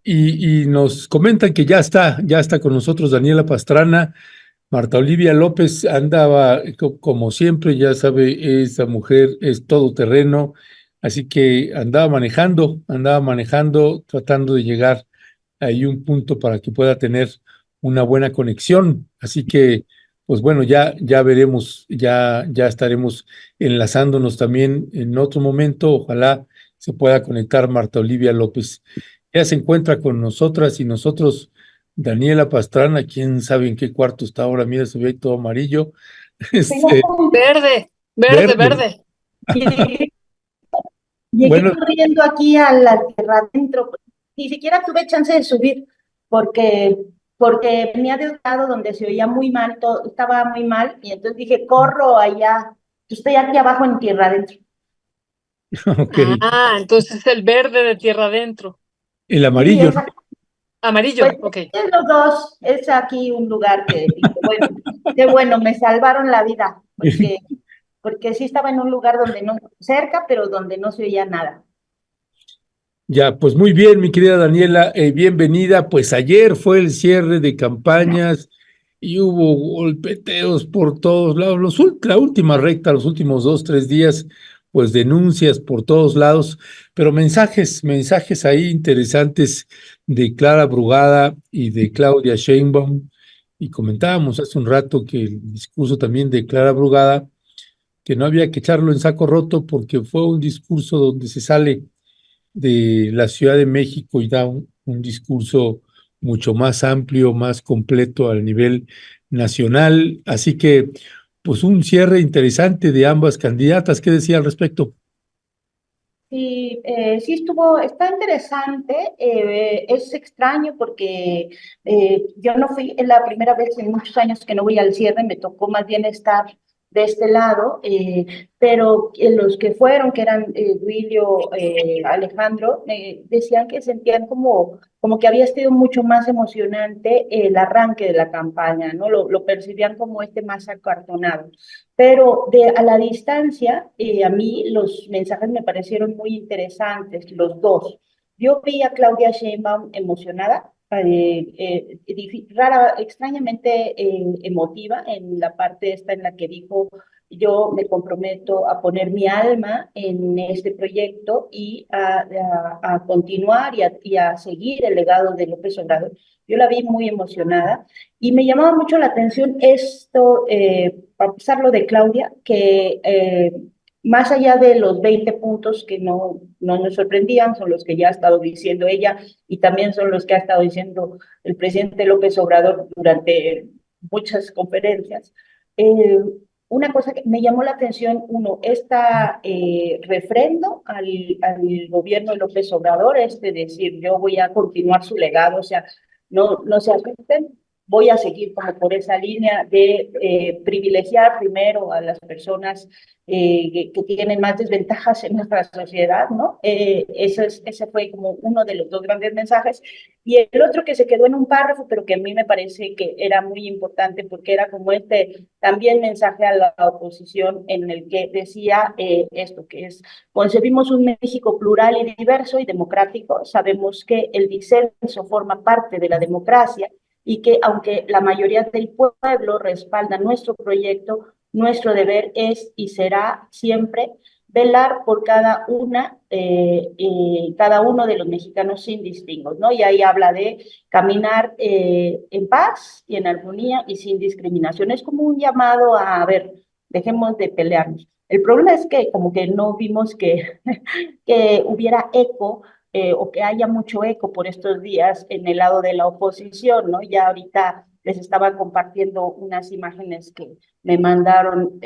y nos comentan que ya está con nosotros Daniela Pastrana. Marta Olivia López andaba, como siempre, ya sabe, esa mujer es todoterreno, así que andaba manejando, tratando de llegar ahí un punto para que pueda tener una buena conexión. Así que, pues bueno, ya veremos, ya estaremos enlazándonos también en otro momento. Ojalá se pueda conectar Marta Olivia López. Ya se encuentra con nosotras y nosotros, Daniela Pastrana, quién sabe en qué cuarto está ahora. Mira, se ve todo amarillo. Este, Verde, verde, verde. verde. Llegué, llegué Bueno, corriendo aquí a la tierra adentro. Ni siquiera tuve chance de subir porque, porque venía de un lado donde se oía muy mal, todo, estaba muy mal, y entonces dije, corro allá. Yo estoy aquí abajo en tierra adentro. ok. Ah, entonces el verde de tierra adentro. El Sí, amarillo, es, ¿no? Amarillo, pues ok. es los dos. Es aquí un lugar que dije, bueno, qué bueno, me salvaron la vida, porque sí estaba en un lugar donde no, cerca, pero donde no se oía nada. Ya, pues muy bien, mi querida Daniela, bienvenida. Pues ayer fue el cierre de campañas y hubo golpeteos por todos lados. La última recta, los últimos 2, 3 días, pues denuncias por todos lados, pero mensajes ahí interesantes de Clara Brugada y de Claudia Sheinbaum. Y comentábamos hace un rato que el discurso también de Clara Brugada, que no había que echarlo en saco roto porque fue un discurso donde se sale de la Ciudad de México y da un discurso mucho más amplio, más completo al nivel nacional. Así que, pues un cierre interesante de ambas candidatas. ¿Qué decía al respecto? Sí, sí está interesante, es extraño porque yo no fui, es la primera vez en muchos años que no voy al cierre, me tocó más bien estar de este lado, pero los que fueron, que eran Duilio, Alejandro, decían que sentían como que había sido mucho más emocionante el arranque de la campaña, ¿no? Lo percibían como más acartonado. Pero a la distancia, a mí los mensajes me parecieron muy interesantes, los dos. Yo vi a Claudia Sheinbaum emocionada, extrañamente emotiva en la parte esta en la que dijo, yo me comprometo a poner mi alma en este proyecto y a continuar y a seguir el legado de López Obrador. Yo la vi muy emocionada y me llamaba mucho la atención esto, a pesar lo de Claudia, que más allá de los 20 puntos que no nos sorprendían, son los que ya ha estado diciendo ella y también son los que ha estado diciendo el presidente López Obrador durante muchas conferencias. Eh, una cosa que me llamó la atención, uno, esta refrendo al gobierno de López Obrador, decir, yo voy a continuar su legado, o sea, no se asusten, voy a seguir como por esa línea de privilegiar primero a las personas que tienen más desventajas en nuestra sociedad, ¿no? Ese fue como uno de los dos grandes mensajes. Y el otro que se quedó en un párrafo, pero que a mí me parece que era muy importante porque era como también mensaje a la oposición en el que decía esto, que es, concebimos un México plural y diverso y democrático, sabemos que el disenso forma parte de la democracia y que aunque la mayoría del pueblo respalda nuestro proyecto, nuestro deber es y será siempre velar por cada uno de los mexicanos sin distingos, ¿no? Y ahí habla de caminar en paz y en armonía y sin discriminación. Es como un llamado a ver, dejemos de pelearnos. El problema es que como que no vimos que hubiera eco o que haya mucho eco por estos días en el lado de la oposición, ¿no? Ya ahorita les estaba compartiendo unas imágenes que me mandaron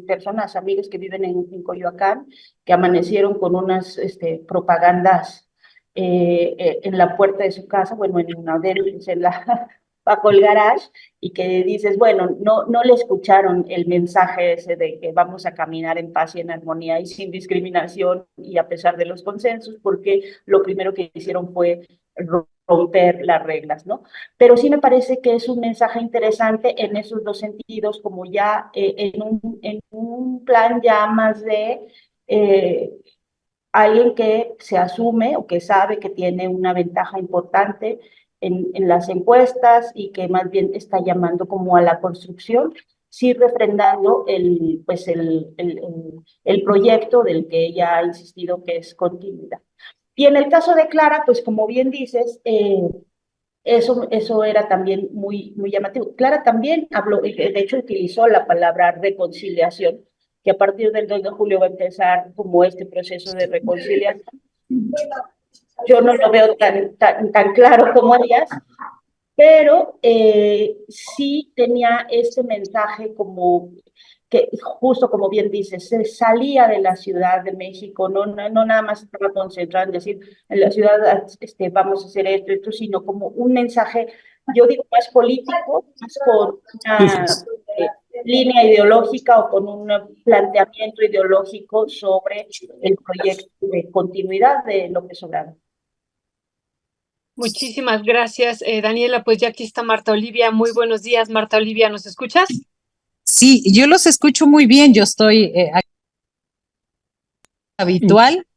personas, amigos que viven en Coyoacán, que amanecieron con unas propagandas en la puerta de su casa, bueno, en una de ellas, bajo el garage, y que dices, bueno, no le escucharon el mensaje ese de que vamos a caminar en paz y en armonía y sin discriminación y a pesar de los consensos, porque lo primero que hicieron fue romper las reglas, ¿no? Pero sí me parece que es un mensaje interesante en esos dos sentidos, como ya en un plan ya más de alguien que se asume o que sabe que tiene una ventaja importante en las encuestas y que más bien está llamando como a la construcción, sí refrendando el proyecto del que ella ha insistido que es continuidad. Y en el caso de Clara, pues como bien dices, eso era también muy llamativo. Clara también habló, de hecho utilizó la palabra reconciliación, que a partir del 2 de julio va a empezar como este proceso de reconciliación. Yo no lo veo tan claro como ellas, pero sí tenía este mensaje como que justo como bien dices, se salía de la Ciudad de México, no nada más estaba concentrado en decir, en la ciudad vamos a hacer esto, sino como un mensaje, yo digo, más político, más con una línea ideológica o con un planteamiento ideológico sobre el proyecto de continuidad de López Obrador. Muchísimas gracias, Daniela. Pues ya aquí está Marta Olivia. Muy buenos días, Marta Olivia, ¿nos escuchas? Sí, yo los escucho muy bien. Yo estoy habitual.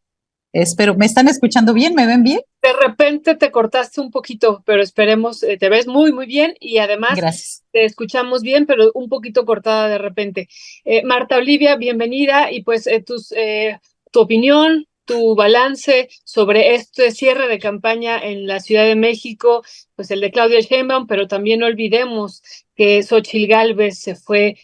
Espero, ¿me están escuchando bien? ¿Me ven bien? De repente te cortaste un poquito, pero esperemos, te ves muy bien y además Gracias. te escuchamos bien, pero un poquito cortada de repente. Marta Olivia, bienvenida y pues tu opinión, tu balance sobre este cierre de campaña en la Ciudad de México, pues el de Claudia Sheinbaum, pero también no olvidemos que Xóchitl Gálvez se fue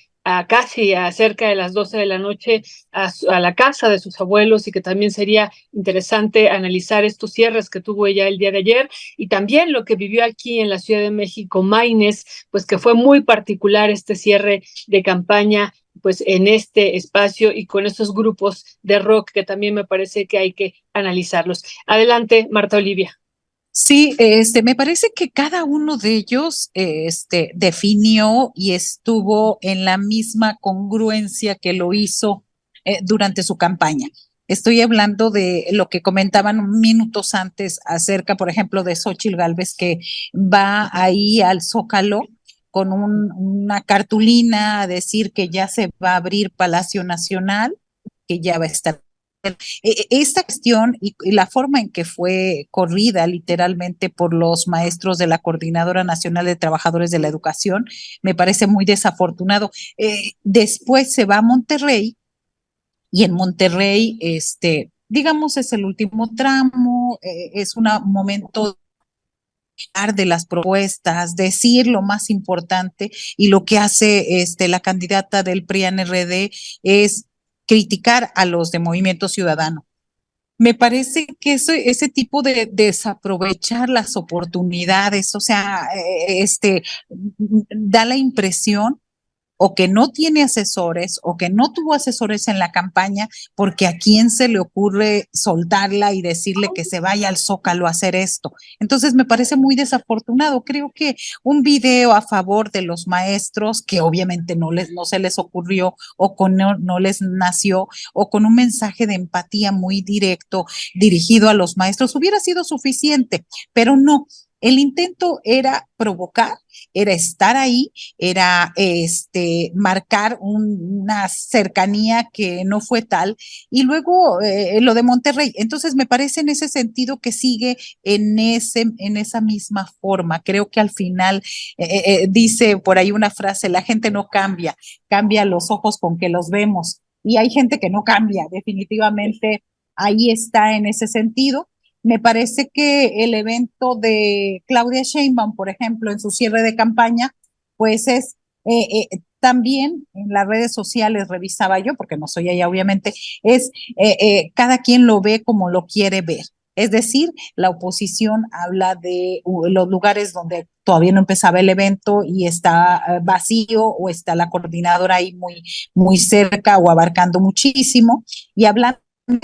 casi a cerca de las 12 de la noche a la casa de sus abuelos y que también sería interesante analizar estos cierres que tuvo ella el día de ayer y también lo que vivió aquí en la Ciudad de México, Maynes, pues que fue muy particular este cierre de campaña pues en este espacio y con estos grupos de rock que también me parece que hay que analizarlos. Adelante, Marta Olivia. Sí, me parece que cada uno de ellos, definió y estuvo en la misma congruencia que lo hizo durante su campaña. Estoy hablando de lo que comentaban minutos antes acerca, por ejemplo, de Xóchitl Gálvez, que va ahí al Zócalo con una cartulina a decir que ya se va a abrir Palacio Nacional, que ya va a estar esta cuestión y la forma en que fue corrida literalmente por los maestros de la Coordinadora Nacional de Trabajadores de la Educación me parece muy desafortunado. Después se va a Monterrey y en Monterrey, digamos, es el último tramo, es un momento de las propuestas, decir lo más importante y lo que hace la candidata del PRI-PAN-RD es criticar a los de Movimiento Ciudadano. Me parece que ese tipo de desaprovechar las oportunidades, o sea, da la impresión o que no tiene asesores o que no tuvo asesores en la campaña, porque a quién se le ocurre soltarla y decirle que se vaya al Zócalo a hacer esto. Entonces me parece muy desafortunado. Creo que un video a favor de los maestros, que obviamente no se les ocurrió o no les nació, o con un mensaje de empatía muy directo dirigido a los maestros, hubiera sido suficiente, pero no. El intento era provocar, era estar ahí, era marcar una cercanía que no fue tal, y luego lo de Monterrey. Entonces me parece en ese sentido que sigue en esa misma forma. Creo que al final dice por ahí una frase: la gente no cambia, cambia los ojos con que los vemos, y hay gente que no cambia, definitivamente ahí está en ese sentido. Me parece que el evento de Claudia Sheinbaum, por ejemplo, en su cierre de campaña, pues es también en las redes sociales, revisaba yo, porque no soy ella obviamente, es cada quien lo ve como lo quiere ver. Es decir, la oposición habla de los lugares donde todavía no empezaba el evento y está vacío, o está la coordinadora ahí muy cerca o abarcando muchísimo, y hablan, me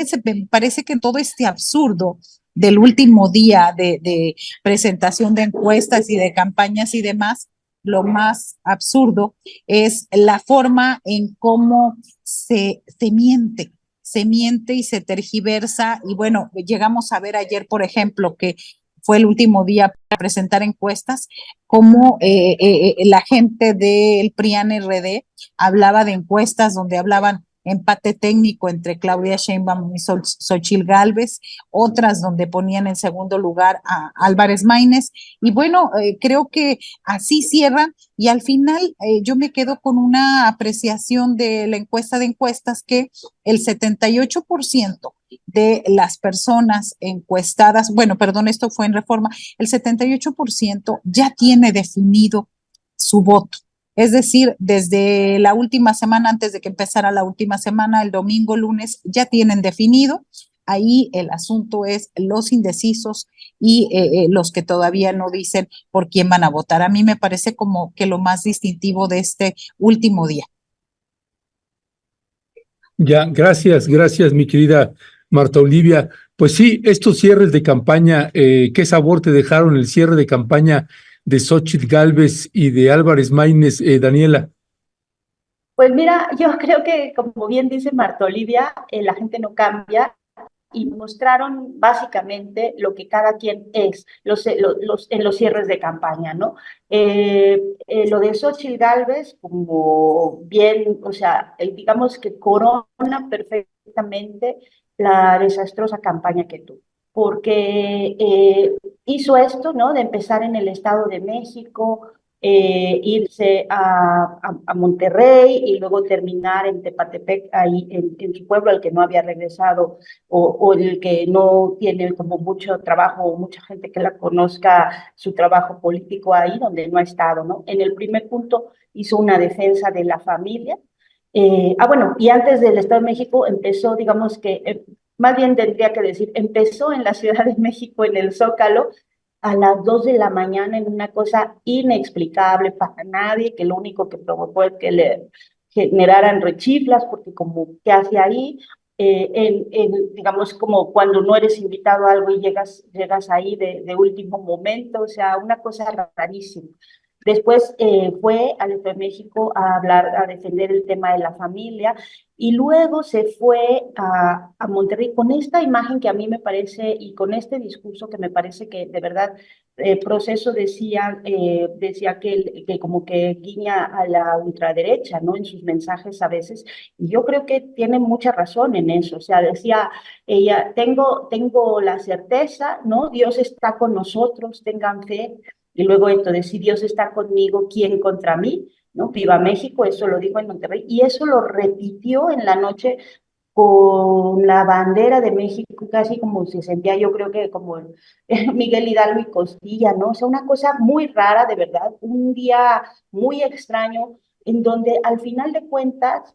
parece que todo este absurdo del último día de presentación de encuestas y de campañas y demás, lo más absurdo es la forma en cómo se miente y se tergiversa. Y bueno, llegamos a ver ayer, por ejemplo, que fue el último día para presentar encuestas, cómo la gente del PRI-PAN-RD hablaba de encuestas donde hablaban empate técnico entre Claudia Sheinbaum y Xóchitl Gálvez, otras donde ponían en segundo lugar a Álvarez Maínez, y bueno, creo que así cierran, y al final yo me quedo con una apreciación de la encuesta de encuestas que el 78% de las personas encuestadas, bueno, perdón, esto fue en Reforma, el 78% ya tiene definido su voto. Es decir, desde la última semana, antes de que empezara la última semana, el domingo, lunes, ya tienen definido. Ahí el asunto es los indecisos y los que todavía no dicen por quién van a votar. A mí me parece como que lo más distintivo de este último día. Ya, gracias, mi querida Marta Olivia. Pues sí, estos cierres de campaña, ¿qué sabor te dejaron el cierre de campaña de Xóchitl Gálvez y de Álvarez Maínez, Daniela? Pues mira, yo creo que, como bien dice Marta Olivia, la gente no cambia y mostraron básicamente lo que cada quien es en los cierres de campaña, ¿no? Lo de Xóchitl Gálvez, como bien, o sea, digamos que corona perfectamente la desastrosa campaña que tuvo, porque hizo esto, ¿no? De empezar en el Estado de México, irse a Monterrey y luego terminar en Tepatepec, ahí en su pueblo al que no había regresado o el que no tiene como mucho trabajo o mucha gente que la conozca su trabajo político ahí donde no ha estado, ¿no? En el primer punto hizo una defensa de la familia. Bueno, y antes del Estado de México empezó, digamos que, más bien tendría que decir, empezó en la Ciudad de México, en el Zócalo, a las 2 de la mañana en una cosa inexplicable para nadie, que lo único que provocó es que le generaran rechiflas, porque como, ¿qué hace ahí? Digamos, como cuando no eres invitado a algo y llegas ahí de último momento, o sea, una cosa rarísima. Después fue al Estado de México a hablar, a defender el tema de la familia y luego se fue a Monterrey con esta imagen que a mí me parece y con este discurso que me parece que de verdad Proceso decía que como que guiña a la ultraderecha, ¿no? En sus mensajes a veces y yo creo que tiene mucha razón en eso, o sea, decía ella, tengo la certeza, ¿no? Dios está con nosotros, tengan fe. Y luego esto de si Dios está conmigo, ¿quién contra mí? ¿No? Viva México, eso lo dijo en Monterrey, y eso lo repitió en la noche con la bandera de México, casi como se sentía, yo creo que como Miguel Hidalgo y Costilla, ¿no? O sea, una cosa muy rara, de verdad, un día muy extraño, en donde al final de cuentas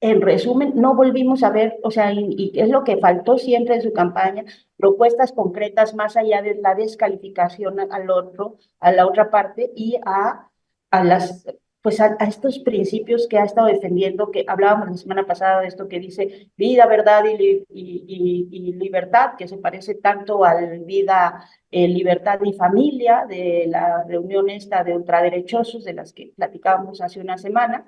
en resumen, no volvimos a ver, o sea, y es lo que faltó siempre en su campaña, propuestas concretas más allá de la descalificación al otro, a la otra parte y a las, pues a estos principios que ha estado defendiendo, que hablábamos la semana pasada de esto que dice vida, verdad y libertad, que se parece tanto al vida, libertad y familia de la reunión esta de ultraderechosos de las que platicábamos hace una semana.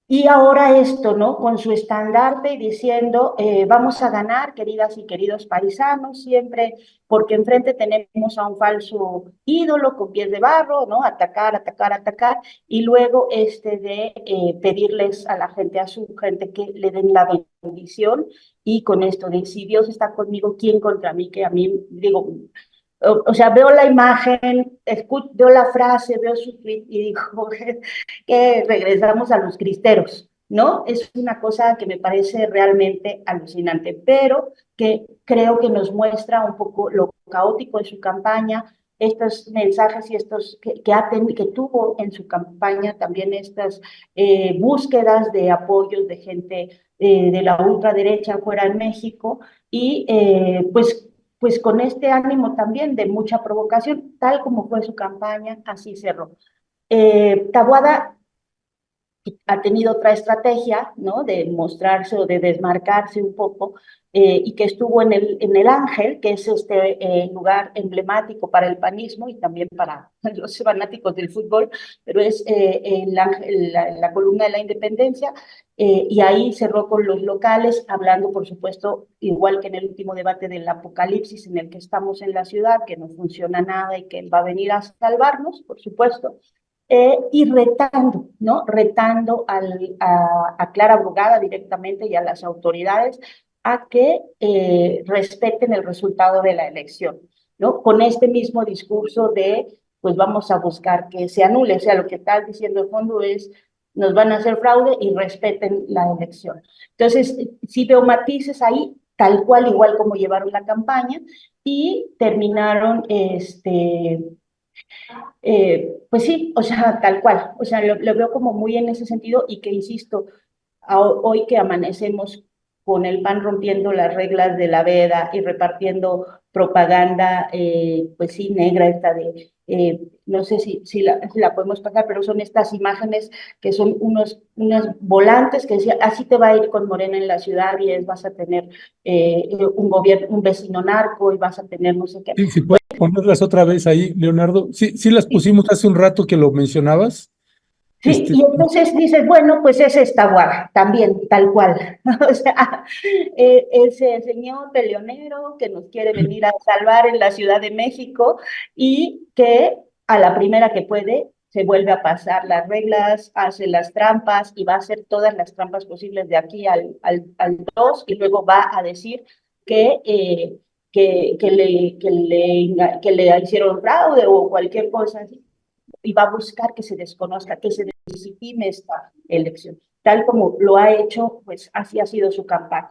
Y ahora esto, ¿no? Con su estandarte y diciendo, vamos a ganar, queridas y queridos paisanos, siempre, porque enfrente tenemos a un falso ídolo con pies de barro, ¿no? Atacar, atacar, atacar, y luego de pedirles a la gente, a su gente, que le den la bendición, y con esto de, si Dios está conmigo, ¿quién contra mí? Que a mí, digo, o sea, veo la imagen, veo la frase, veo su tweet y digo que regresamos a los cristeros, ¿no? Es una cosa que me parece realmente alucinante, pero que creo que nos muestra un poco lo caótico de su campaña, estos mensajes y estos que tuvo en su campaña también estas búsquedas de apoyos de gente de la ultraderecha fuera en México y pues con este ánimo también de mucha provocación, tal como fue su campaña, así cerró. Taboada ha tenido otra estrategia, ¿no? De mostrarse o de desmarcarse un poco, y que estuvo en el Ángel, que es lugar emblemático para el panismo y también para los fanáticos del fútbol, pero es el Ángel, la columna de la Independencia, y ahí cerró con los locales, hablando, por supuesto, igual que en el último debate del apocalipsis en el que estamos en la ciudad, que no funciona nada y que él va a venir a salvarnos, por supuesto. y retando, ¿no? Retando a Clara Brugada directamente y a las autoridades a que respeten el resultado de la elección, ¿no? Con este mismo discurso de, pues vamos a buscar que se anule, o sea, lo que está diciendo el fondo es, nos van a hacer fraude y respeten la elección. Entonces, sí veo matices ahí, tal cual, igual como llevaron la campaña, y terminaron, pues sí, o sea, tal cual, o sea, lo veo como muy en ese sentido y que, insisto, hoy que amanecemos con el PAN rompiendo las reglas de la veda y repartiendo propaganda, pues sí, negra, esta de, no sé si la podemos pasar, pero son estas imágenes que son unos volantes que decían, así te va a ir con Morena en la ciudad y vas a tener un gobierno, un vecino narco y vas a tener no sé qué. Sí, si puedes ponerlas otra vez ahí, Leonardo. Sí, sí las pusimos hace un rato que lo mencionabas. Sí, y entonces dices, bueno, pues es esta guarda, también, tal cual. O sea, ese señor peleonero que nos quiere venir a salvar en la Ciudad de México y que a la primera que puede se vuelve a pasar las reglas, hace las trampas y va a hacer todas las trampas posibles de aquí al 2 y luego va a decir que, que le hicieron fraude o cualquier cosa así y va a buscar que se desconozca, que se deslegitime esta elección, tal como lo ha hecho, pues así ha sido su campaña.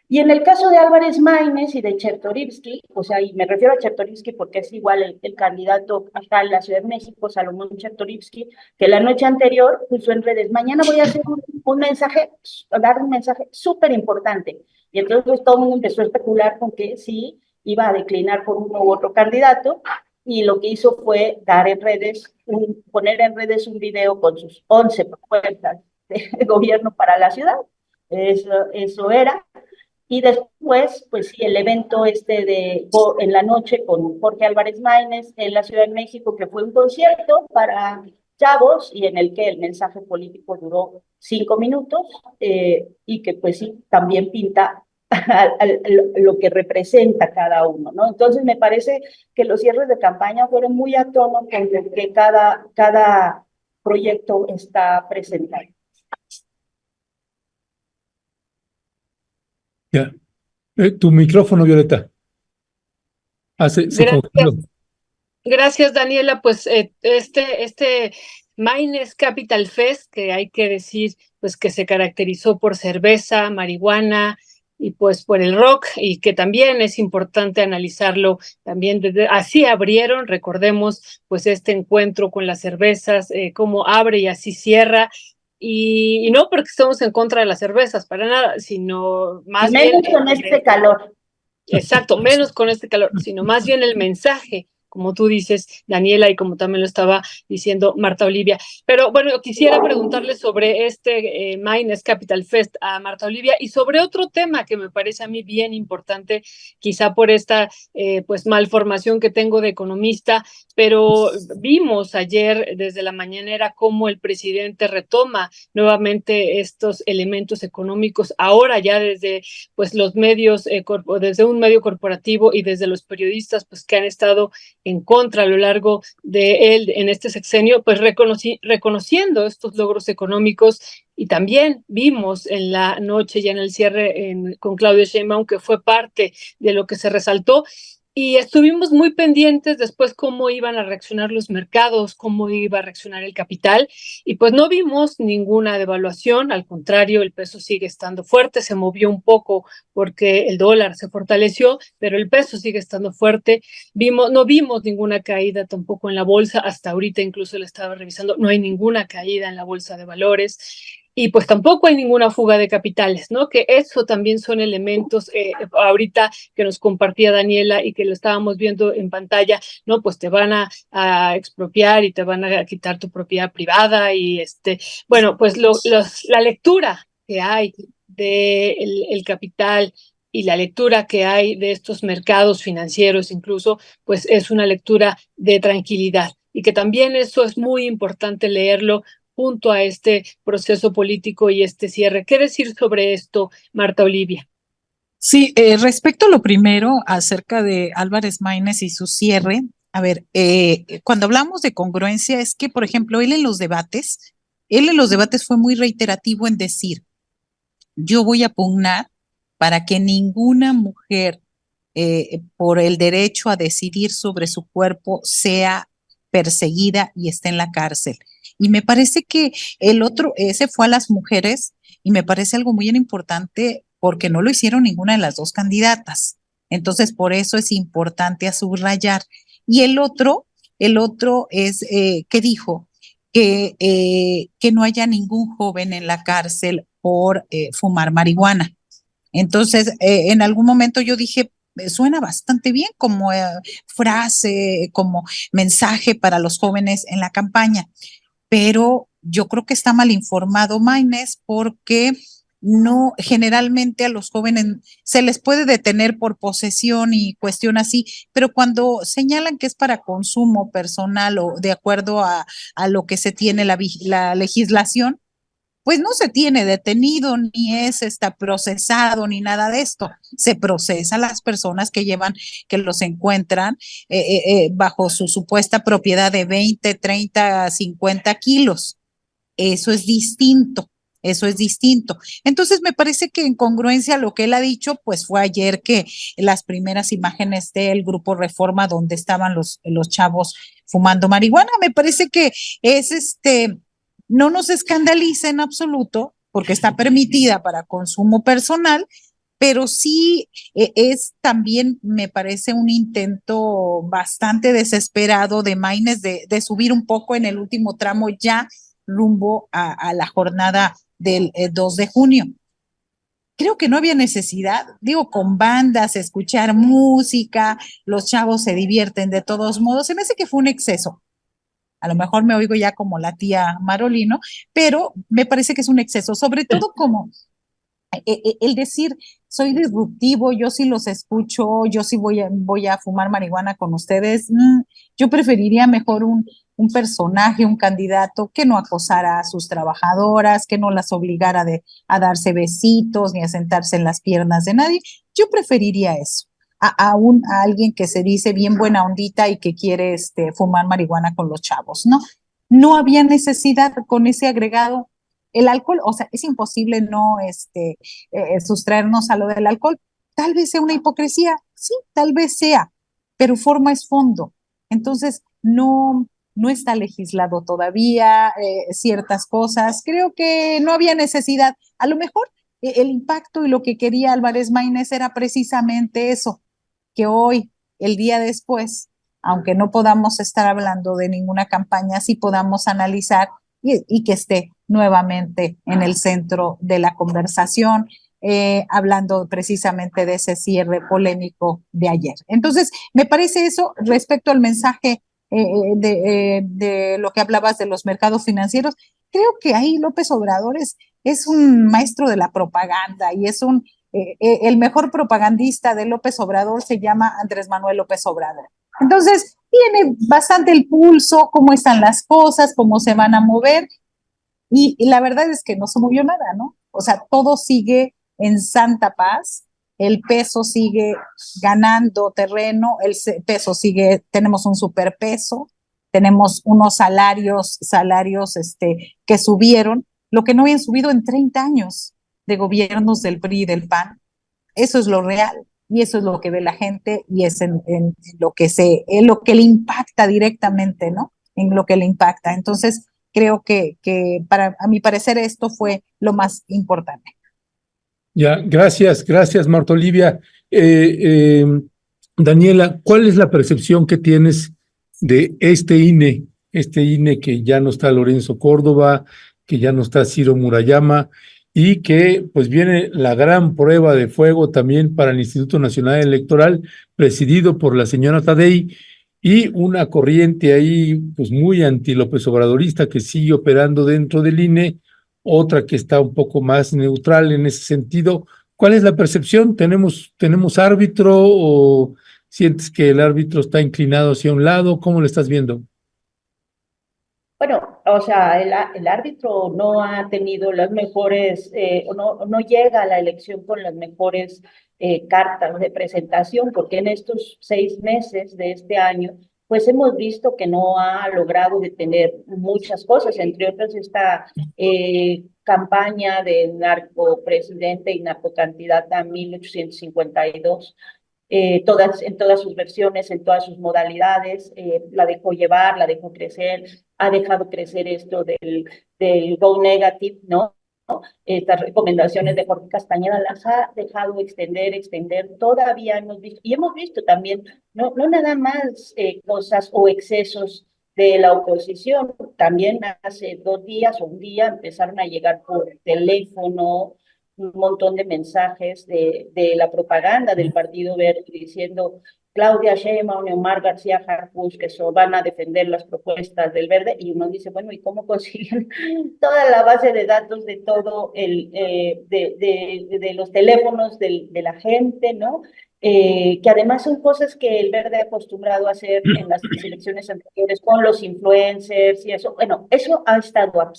Y en el caso de Álvarez Maínez y de Chertorivsky, o sea, y me refiero a Chertorivsky porque es igual el candidato acá en la Ciudad de México, Salomón Chertorivsky, que la noche anterior puso en redes, mañana voy a hacer un mensaje, a dar un mensaje súper importante. Y entonces todo el mundo empezó a especular con que sí iba a declinar por uno u otro candidato, y lo que hizo fue dar en redes, poner en redes un video con sus 11 propuestas de gobierno para la ciudad. Eso era. Y después, pues sí, el evento en la noche con Jorge Álvarez Maínez en la Ciudad de México, que fue un concierto para chavos y en el que el mensaje político duró 5 minutos y que pues sí, también pinta lo que representa cada uno, ¿no? Entonces me parece que los cierres de campaña fueron muy a tono con lo que cada proyecto está presentando. Ya. Tu micrófono, Violeta. Se congeló. Gracias, Daniela. Pues este Maines Capital Fest, que hay que decir, pues que se caracterizó por cerveza, marihuana y pues por el rock, y que también es importante analizarlo también así abrieron, recordemos, pues este encuentro con las cervezas, cómo abre y así cierra. Y no porque estamos en contra de las cervezas, para nada, sino más menos bien con este calor. Exacto, menos con este calor, sino más bien el mensaje, como tú dices, Daniela, y como también lo estaba diciendo Marta Olivia. Pero bueno, quisiera preguntarle sobre este Maines Capital Fest a Marta Olivia y sobre otro tema que me parece a mí bien importante, quizá por esta pues malformación que tengo de economista, pero vimos ayer desde la mañanera cómo el presidente retoma nuevamente estos elementos económicos, ahora ya desde pues los medios, desde un medio corporativo y desde los periodistas, pues que han estado en contra a lo largo de él en este sexenio, pues reconociendo estos logros económicos. Y también vimos en la noche, ya en el cierre con Claudia Sheinbaum, que fue parte de lo que se resaltó. Y estuvimos muy pendientes después cómo iban a reaccionar los mercados, cómo iba a reaccionar el capital, y pues no vimos ninguna devaluación, al contrario, el peso sigue estando fuerte, se movió un poco porque el dólar se fortaleció, pero el peso sigue estando fuerte. No vimos ninguna caída tampoco en la bolsa, hasta ahorita incluso le estaba revisando, no hay ninguna caída en la bolsa de valores. Y pues tampoco hay ninguna fuga de capitales, ¿no? Que eso también son elementos ahorita que nos compartía Daniela y que lo estábamos viendo en pantalla, ¿no? Pues te van a expropiar y te van a quitar tu propiedad privada y bueno, pues la lectura que hay del capital y la lectura que hay de estos mercados financieros incluso, pues es una lectura de tranquilidad y que también eso es muy importante leerlo junto a este proceso político y este cierre. ¿Qué decir sobre esto, Marta Olivia? Sí, respecto a lo primero, acerca de Álvarez Maínez y su cierre, A ver, cuando hablamos de congruencia es que, por ejemplo, él en los debates fue muy reiterativo en decir, yo voy a pugnar para que ninguna mujer por el derecho a decidir sobre su cuerpo sea perseguida y esté en la cárcel. Y me parece que ese fue a las mujeres y me parece algo muy importante porque no lo hicieron ninguna de las dos candidatas. Entonces, por eso es importante a subrayar. Y el otro es que dijo que no haya ningún joven en la cárcel por fumar marihuana. Entonces, en algún momento yo dije, suena bastante bien como frase, como mensaje para los jóvenes en la campaña, pero yo creo que está mal informado Maines porque no, generalmente a los jóvenes se les puede detener por posesión y cuestión así, pero cuando señalan que es para consumo personal o de acuerdo a lo que se tiene la legislación, pues no se tiene detenido, ni está procesado, ni nada de esto. Se procesa a las personas que los encuentran bajo su supuesta propiedad de 20, 30, 50 kilos. Eso es distinto. Eso es distinto. Entonces, me parece que en congruencia a lo que él ha dicho, pues fue ayer que las primeras imágenes del Grupo Reforma, donde estaban los chavos fumando marihuana, me parece que es no nos escandaliza en absoluto, porque está permitida para consumo personal, pero sí es también, me parece, un intento bastante desesperado de Maines de subir un poco en el último tramo ya rumbo a la jornada del 2 de junio. Creo que no había necesidad, digo, con bandas, escuchar música, los chavos se divierten de todos modos, se me hace que fue un exceso. A lo mejor me oigo ya como la tía Marolino, pero me parece que es un exceso, sobre todo como el decir, soy disruptivo, yo sí los escucho, yo sí voy a fumar marihuana con ustedes. Yo preferiría mejor un personaje, un candidato que no acosara a sus trabajadoras, que no las obligara a darse besitos ni a sentarse en las piernas de nadie. Yo preferiría eso. A alguien que se dice bien buena ondita y que quiere fumar marihuana con los chavos, ¿no? No había necesidad con ese agregado. El alcohol, o sea, es imposible no sustraernos a lo del alcohol. Tal vez sea una hipocresía, sí, tal vez sea, pero forma es fondo. Entonces, no está legislado todavía ciertas cosas. Creo que no había necesidad. A lo mejor el impacto y lo que quería Álvarez Maínez era precisamente eso, que hoy, el día después, aunque no podamos estar hablando de ninguna campaña, sí podamos analizar y que esté nuevamente en el centro de la conversación, hablando precisamente de ese cierre polémico de ayer. Entonces, me parece eso respecto al mensaje de lo que hablabas de los mercados financieros. Creo que ahí López Obrador es un maestro de la propaganda y el mejor propagandista de López Obrador se llama Andrés Manuel López Obrador. Entonces, tiene bastante el pulso, cómo están las cosas, cómo se van a mover, y la verdad es que no se movió nada, ¿no? O sea, todo sigue en santa paz, el peso sigue ganando terreno, peso sigue, tenemos un superpeso, tenemos unos salarios que subieron, lo que no habían subido en 30 años de gobiernos del PRI y del PAN. Eso es lo real y eso es lo que ve la gente y es en lo que le impacta directamente, ¿no? En lo que le impacta. Entonces, creo que a mi parecer esto fue lo más importante. Ya, gracias, Marta Olivia. Daniela, ¿cuál es la percepción que tienes de este INE que ya no está Lorenzo Córdoba, que ya no está Ciro Murayama y que pues viene la gran prueba de fuego también para el Instituto Nacional Electoral, presidido por la señora Tadei, y una corriente ahí pues muy anti-López Obradorista que sigue operando dentro del INE, otra que está un poco más neutral en ese sentido? ¿Cuál es la percepción? ¿Tenemos árbitro o sientes que el árbitro está inclinado hacia un lado? ¿Cómo lo estás viendo? Bueno, o sea, el árbitro no ha tenido las mejores, no llega a la elección con las mejores cartas de presentación, porque en estos 6 meses de este año, pues hemos visto que no ha logrado detener muchas cosas, entre otras esta campaña de narcopresidente y narcocandidata 1852, en todas sus versiones, en todas sus modalidades, la dejó llevar, la dejó crecer, ha dejado crecer esto del Go Negative, ¿no? Estas recomendaciones de Jorge Castañeda las ha dejado extender, todavía hemos visto también, no nada más cosas o excesos de la oposición, también hace 2 días o un día empezaron a llegar por teléfono un montón de mensajes de la propaganda del Partido Verde diciendo Claudia Sheinbaum y Omar García Harfuch que van a defender las propuestas del Verde, y uno dice, bueno, ¿y cómo consiguen toda la base de datos de todo de los teléfonos de la gente, ¿no? Que además son cosas que el Verde ha acostumbrado a hacer en las elecciones anteriores con los influencers y eso. Bueno, eso ha estado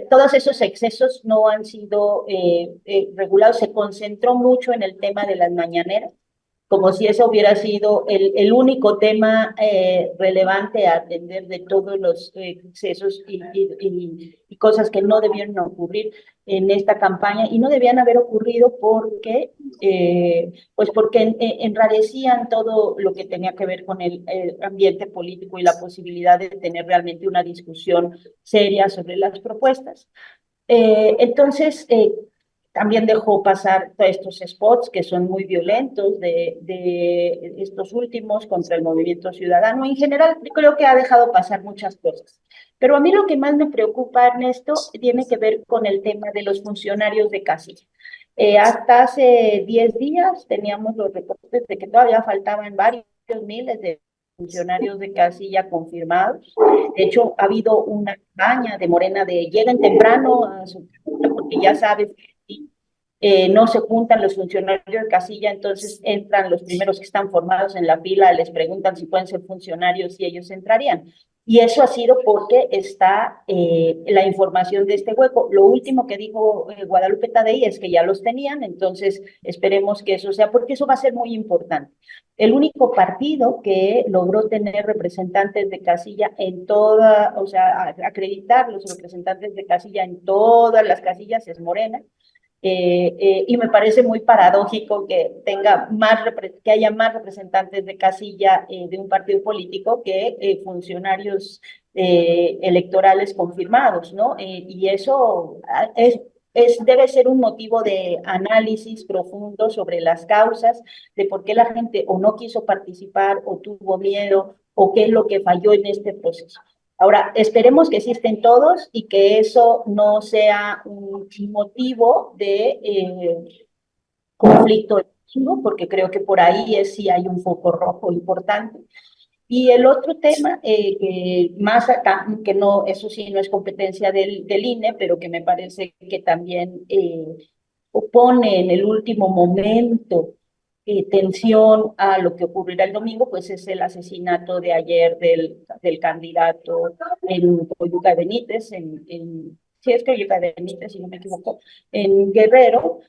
todos esos excesos no han sido regulados, se concentró mucho en el tema de las mañaneras, como si eso hubiera sido el único tema relevante a atender de todos los excesos y cosas que no debieron ocurrir en esta campaña, y no debían haber ocurrido porque enrarecían todo lo que tenía que ver con el ambiente político y la posibilidad de tener realmente una discusión seria sobre las propuestas. Entonces, también dejó pasar estos spots que son muy violentos de estos últimos contra el movimiento ciudadano. En general, creo que ha dejado pasar muchas cosas. Pero a mí lo que más me preocupa, Ernesto, tiene que ver con el tema de los funcionarios de casilla. Hasta hace 10 días teníamos los reportes de que todavía faltaban varios miles de funcionarios de casilla confirmados. De hecho, ha habido una campaña de Morena de lleguen temprano a su porque ya sabes que no se juntan los funcionarios de casilla, entonces entran los primeros que están formados en la fila, les preguntan si pueden ser funcionarios y ellos entrarían. Y eso ha sido porque está la información de este hueco. Lo último que dijo Guadalupe Tadei es que ya los tenían, entonces esperemos que eso sea, porque eso va a ser muy importante. El único partido que logró tener representantes de casilla en toda, o sea, acreditar los representantes de casilla en todas las casillas es Morena. Y me parece muy paradójico que que haya más representantes de casilla de un partido político que funcionarios electorales confirmados, ¿no? Y eso debe ser un motivo de análisis profundo sobre las causas de por qué la gente o no quiso participar o tuvo miedo o qué es lo que falló en este proceso. Ahora, esperemos que existen todos y que eso no sea un motivo de conflicto, porque creo que por ahí sí hay un foco rojo importante. Y el otro tema, que no, eso sí no es competencia del INE, pero que me parece que también opone en el último momento tensión a lo que ocurrirá el domingo, pues es el asesinato de ayer del candidato en Coyuca Benítez, sí es Coyuca Benítez, si no me equivoco, en Guerrero.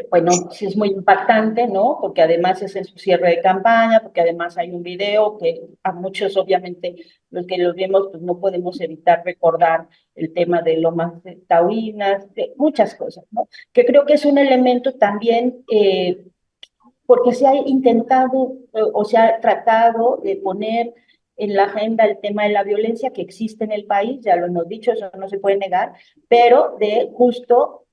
Bueno, sí es muy impactante, ¿no? Porque además es en su cierre de campaña, porque además hay un video que a muchos, obviamente, los que los vemos, pues no podemos evitar recordar el tema de lomas taurinas, de muchas cosas, ¿no? Que creo que es un elemento también, porque se ha intentado o se ha tratado de poner en la agenda el tema de la violencia que existe en el país, ya lo hemos dicho, eso no se puede negar, pero de justo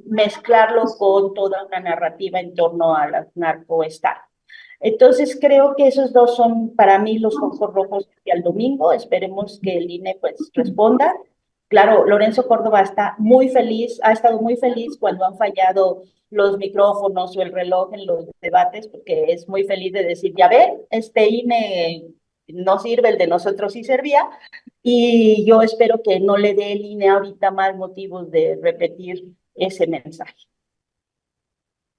mezclarlo con toda una narrativa en torno a las narcoestados. Entonces creo que esos dos son para mí los focos rojos hacia el domingo. Esperemos que el INE pues responda. Claro, Lorenzo Córdoba está muy feliz, ha estado muy feliz cuando han fallado los micrófonos o el reloj en los debates, porque es muy feliz de decir, ya ven, este INE no sirve, el de nosotros sí servía, y yo espero que no le dé el INE ahorita más motivos de repetir ese mensaje.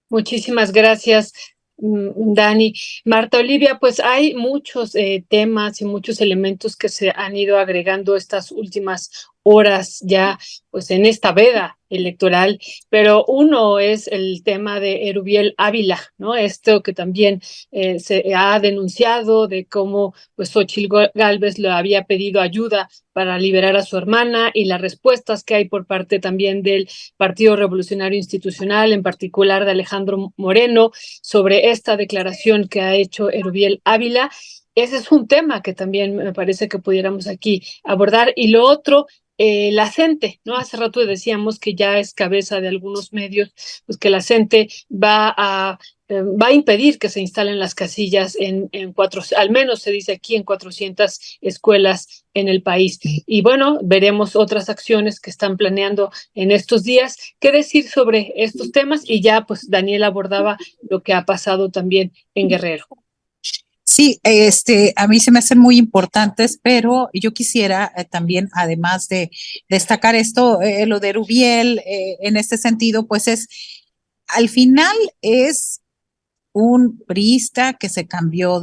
Muchísimas gracias, Dani. Marta Olivia, pues hay muchos temas y muchos elementos que se han ido agregando estas últimas horas ya, pues en esta veda electoral, pero uno es el tema de Erubiel Ávila, ¿no? Esto que también se ha denunciado de cómo pues Xochitl Gálvez le había pedido ayuda para liberar a su hermana y las respuestas que hay por parte también del Partido Revolucionario Institucional, en particular de Alejandro Moreno, sobre esta declaración que ha hecho Erubiel Ávila. Ese es un tema que también me parece que pudiéramos aquí abordar. Y lo otro, la CENTE, ¿no? Hace rato decíamos que ya es cabeza de algunos medios, pues que la CENTE va a impedir que se instalen las casillas en al menos se dice aquí, en 400 escuelas en el país. Y bueno, veremos otras acciones que están planeando en estos días. ¿Qué decir sobre estos temas? Y ya, pues, Daniel abordaba lo que ha pasado también en Guerrero. Sí, a mí se me hacen muy importantes, pero yo quisiera también, además de destacar esto, lo de Rubiel, en este sentido, pues al final es un priista que se cambió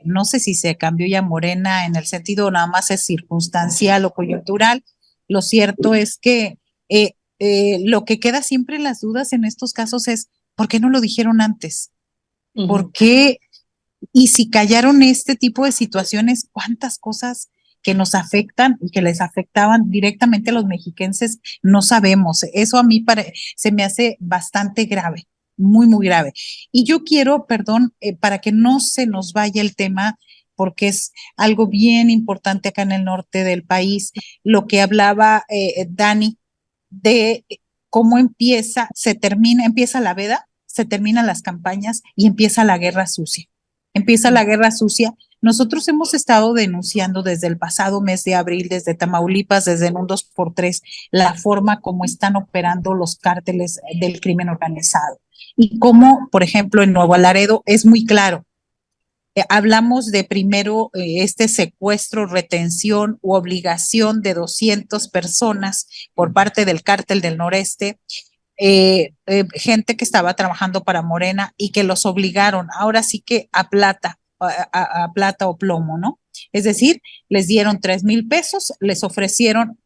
no sé si se cambió ya Morena en el sentido nada más es circunstancial o coyuntural. Lo cierto es que lo que queda siempre en las dudas en estos casos es, ¿por qué no lo dijeron antes? ¿Por qué? Y si callaron este tipo de situaciones, ¿cuántas cosas que nos afectan y que les afectaban directamente a los mexiquenses no sabemos? Eso a mí se me hace bastante grave, muy, muy grave. Y yo quiero, perdón, para que no se nos vaya el tema, porque es algo bien importante acá en el norte del país, lo que hablaba Dani de cómo empieza la veda, se terminan las campañas y empieza la guerra sucia. Empieza la guerra sucia. Nosotros hemos estado denunciando desde el pasado mes de abril, desde Tamaulipas, desde en un 2x3, la forma como están operando los cárteles del crimen organizado. Y cómo, por ejemplo, en Nuevo Laredo es muy claro. Hablamos de primero este secuestro, retención u obligación de 200 personas por parte del cártel del noreste. Gente que estaba trabajando para Morena y que los obligaron, ahora sí que a plata o plomo, ¿no? Es decir, les dieron 3,000 pesos, les ofrecieron.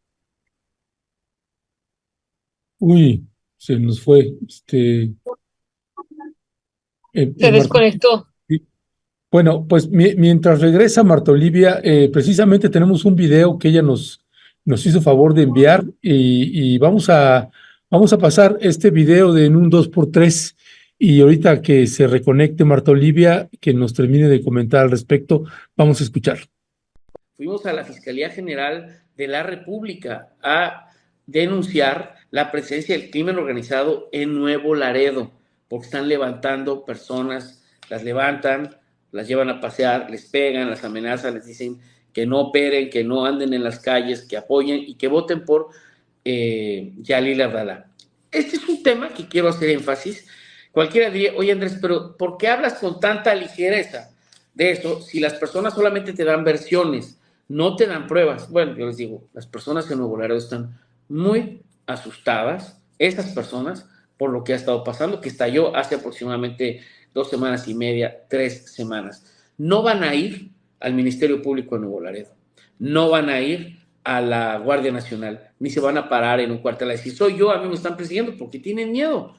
Uy, se nos fue. Se desconectó. Bueno, pues mientras regresa Marta Olivia, precisamente tenemos un video que ella nos hizo favor de enviar y vamos a pasar este video de en un 2x3 y ahorita que se reconecte Marta Olivia, que nos termine de comentar al respecto, vamos a escuchar. Fuimos a la Fiscalía General de la República a denunciar la presencia del crimen organizado en Nuevo Laredo, porque están levantando personas, las levantan, las llevan a pasear, les pegan, las amenazan, les dicen que no operen, que no anden en las calles, que apoyen y que voten por Yalil Abdalá. Este es un tema que quiero hacer énfasis. Cualquiera diría, oye Andrés, pero ¿por qué hablas con tanta ligereza de eso si las personas solamente te dan versiones, no te dan pruebas? Bueno, yo les digo, las personas en Nuevo Laredo están muy asustadas, esas personas, por lo que ha estado pasando, que estalló hace aproximadamente 2 semanas y media, 3 semanas. No van a ir al Ministerio Público de Nuevo Laredo, no van a ir a la Guardia Nacional, ni se van a parar en un cuartel a decir, soy yo, a mí me están persiguiendo, porque tienen miedo.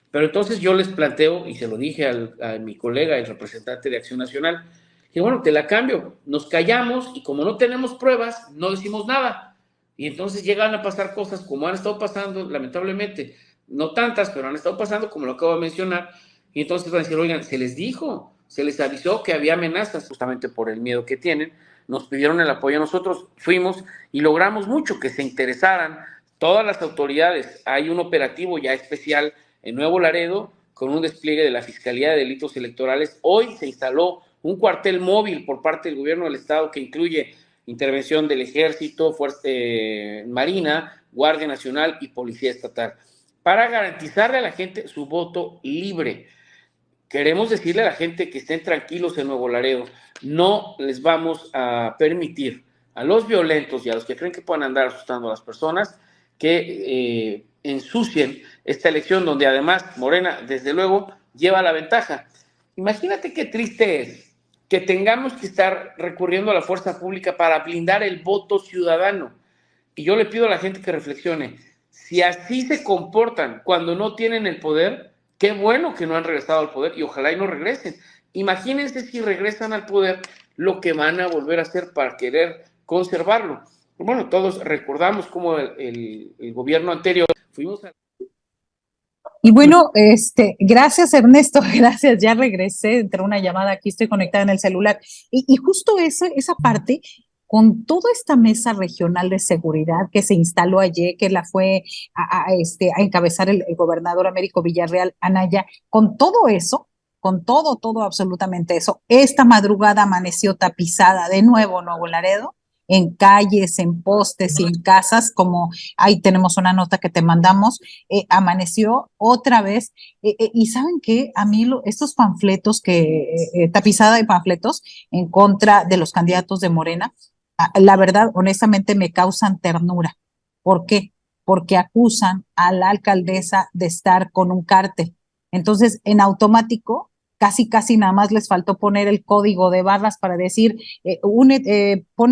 Pero entonces yo les planteo, y se lo dije a mi colega, el representante de Acción Nacional, que bueno, te la cambio, nos callamos y como no tenemos pruebas, no decimos nada. Y entonces llegan a pasar cosas como han estado pasando, lamentablemente, no tantas, pero han estado pasando, como lo acabo de mencionar, y entonces van a decir, oigan, se les dijo, se les avisó que había amenazas, justamente por el miedo que tienen, nos pidieron el apoyo a nosotros, fuimos y logramos mucho que se interesaran todas las autoridades. Hay un operativo ya especial en Nuevo Laredo con un despliegue de la Fiscalía de Delitos Electorales. Hoy se instaló un cuartel móvil por parte del gobierno del estado que incluye intervención del Ejército, Fuerza Marina, Guardia Nacional y Policía Estatal, para garantizarle a la gente su voto libre. Queremos decirle a la gente que estén tranquilos en Nuevo Laredo, no les vamos a permitir a los violentos y a los que creen que puedan andar asustando a las personas que ensucien esta elección donde además Morena, desde luego, lleva la ventaja. Imagínate qué triste es que tengamos que estar recurriendo a la fuerza pública para blindar el voto ciudadano. Y yo le pido a la gente que reflexione, Si así se comportan cuando no tienen el poder, qué bueno que no han regresado al poder y ojalá y no regresen. Imagínense si regresan al poder lo que van a volver a hacer para querer conservarlo. Bueno, todos recordamos cómo el gobierno anterior fuimos a... Y bueno, gracias Ernesto, gracias, ya regresé, entró una llamada, aquí estoy conectada en el celular. Y justo esa parte, con toda esta mesa regional de seguridad que se instaló ayer, que la fue a encabezar el gobernador Américo Villarreal Anaya, con todo eso, con todo absolutamente eso, esta madrugada amaneció tapizada de nuevo Nuevo Laredo, en calles, en postes y en casas, como ahí tenemos una nota que te mandamos, amaneció otra vez, y ¿saben qué? A mí estos panfletos tapizada de panfletos en contra de los candidatos de Morena, la verdad, honestamente, me causan ternura. ¿Por qué? Porque acusan a la alcaldesa de estar con un cártel. Entonces, en automático, casi nada más les faltó poner el código de barras para decir, pone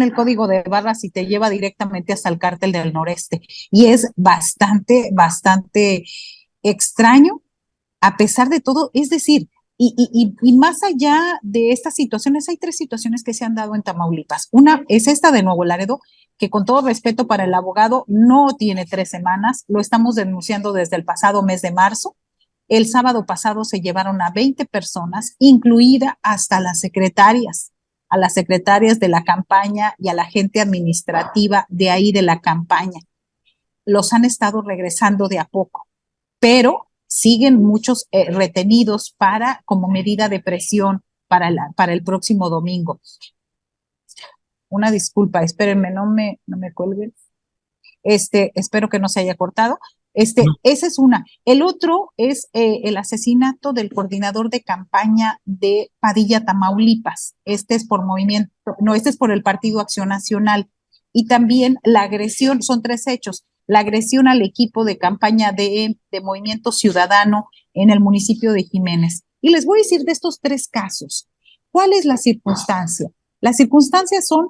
el código de barras y te lleva directamente hasta el cártel del noreste. Y es bastante extraño, a pesar de todo, es decir, y más allá de estas situaciones, hay 3 situaciones que se han dado en Tamaulipas. Una es esta de Nuevo Laredo, que con todo respeto para el abogado, no tiene 3 semanas, lo estamos denunciando desde el pasado mes de marzo. El sábado pasado se llevaron a 20 personas, incluida hasta a las secretarias de la campaña y a la gente administrativa de ahí de la campaña. Los han estado regresando de a poco, pero siguen muchos retenidos como medida de presión para el próximo domingo. Una disculpa, espérenme, no me cuelguen. Espero que no se haya cortado. Esa es una. El otro es el asesinato del coordinador de campaña de Padilla, Tamaulipas. Este es por el Partido Acción Nacional. Y también la agresión, son 3 hechos. La agresión al equipo de campaña de Movimiento Ciudadano en el municipio de Jiménez. Y les voy a decir de estos 3 casos, ¿cuál es la circunstancia? Las circunstancias son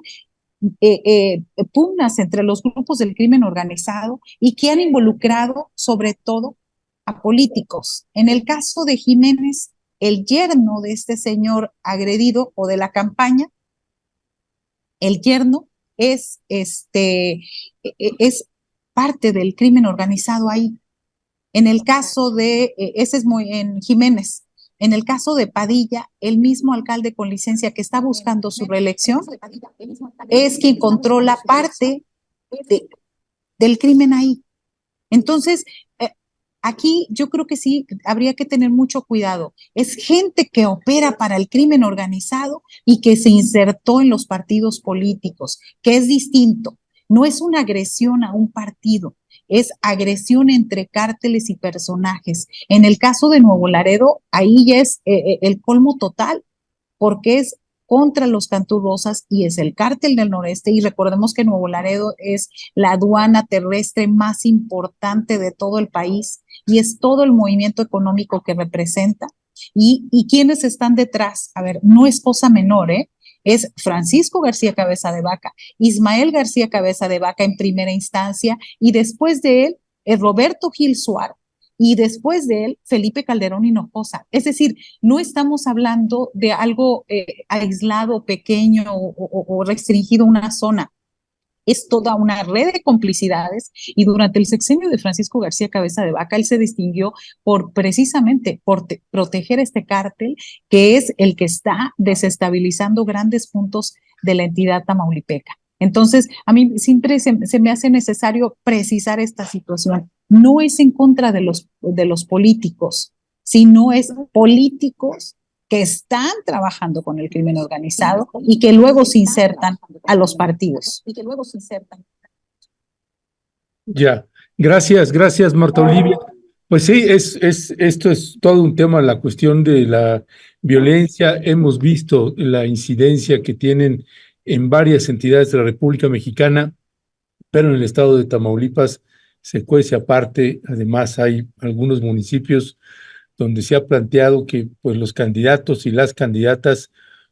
pugnas entre los grupos del crimen organizado y que han involucrado sobre todo a políticos. En el caso de Jiménez, el yerno de este señor agredido o de la campaña, el yerno es parte del crimen organizado ahí. En el caso de, ese es en Jiménez. En el caso de Padilla, el mismo alcalde con licencia que está buscando su reelección es quien controla parte del crimen ahí. Entonces, aquí yo creo que sí, habría que tener mucho cuidado. Es gente que opera para el crimen organizado y que se insertó en los partidos políticos, que es distinto. No es una agresión a un partido, es agresión entre cárteles y personajes. En el caso de Nuevo Laredo, ahí ya es el colmo total, porque es contra los Canturrosas y es el cártel del noreste. Y recordemos que Nuevo Laredo es la aduana terrestre más importante de todo el país y es todo el movimiento económico que representa. ¿Y quiénes están detrás? A ver, no es cosa menor, es Francisco García Cabeza de Vaca, Ismael García Cabeza de Vaca en primera instancia, y después de él, Roberto Gil Suárez, y después de él, Felipe Calderón Hinojosa. Es decir, no estamos hablando de algo aislado, pequeño o restringido a una zona. Es toda una red de complicidades y durante el sexenio de Francisco García Cabeza de Vaca, él se distinguió precisamente por proteger este cártel que es el que está desestabilizando grandes puntos de la entidad tamaulipeca. Entonces, a mí siempre se me hace necesario precisar esta situación. No es en contra de los políticos, sino es políticos que están trabajando con el crimen organizado y que luego se insertan a los partidos. Ya, gracias Marta Olivia. Pues sí, esto es todo un tema, la cuestión de la violencia. Hemos visto la incidencia que tienen en varias entidades de la República Mexicana, pero en el estado de Tamaulipas se cuece aparte. Además, hay algunos municipios donde se ha planteado que pues los candidatos y las candidatas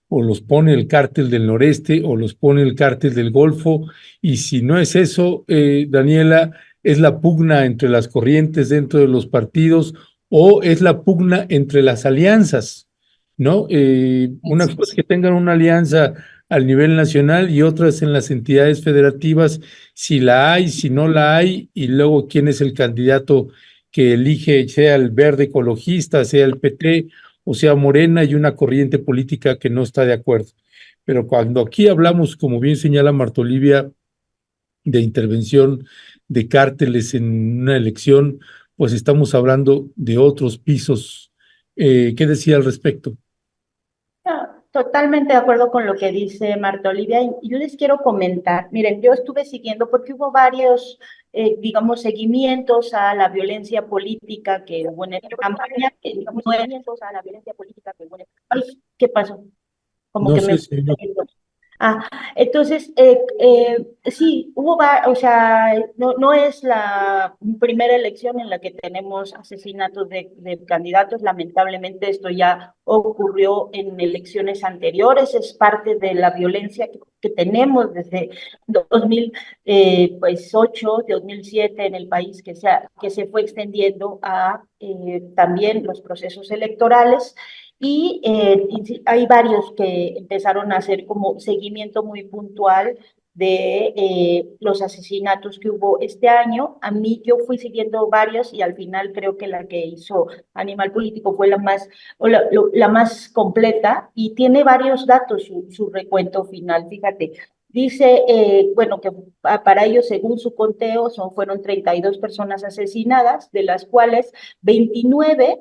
o los pone el cártel del noreste o los pone el cártel del Golfo, y si no es eso, Daniela, ¿Es la pugna entre las corrientes dentro de los partidos o es la pugna entre las alianzas? ¿No? Una cosa es que tengan una alianza al nivel nacional y otras en las entidades federativas, si la hay, si no la hay, y luego quién es el candidato que elige, sea el verde ecologista, sea el PT o sea Morena y una corriente política que no está de acuerdo. Pero cuando aquí hablamos, como bien señala Marta Olivia, de intervención de cárteles en una elección, pues estamos hablando de otros pisos. ¿Qué decía al respecto? Totalmente de acuerdo con lo que dice Marta Olivia. Y yo les quiero comentar, miren, yo estuve siguiendo porque hubo varios, digamos, seguimientos a la violencia política que hubo en esta campaña. Seguimientos a la violencia política que hubo en esta... Ay, ¿qué pasó? Como No que sé me... si no. Entonces, sí, o sea, no es la primera elección en la que tenemos asesinatos de candidatos. Lamentablemente esto ya ocurrió en elecciones anteriores, es parte de la violencia que tenemos desde 2008, 2007 en el país, que se fue extendiendo a también los procesos electorales. Y hay varios que empezaron a hacer como seguimiento muy puntual de los asesinatos que hubo este año. A mí yo fui siguiendo varios y al final creo que la que hizo Animal Político fue la más completa y tiene varios datos su recuento final, fíjate. Dice, bueno, que para ellos, según su conteo, fueron 32 personas asesinadas, de las cuales 29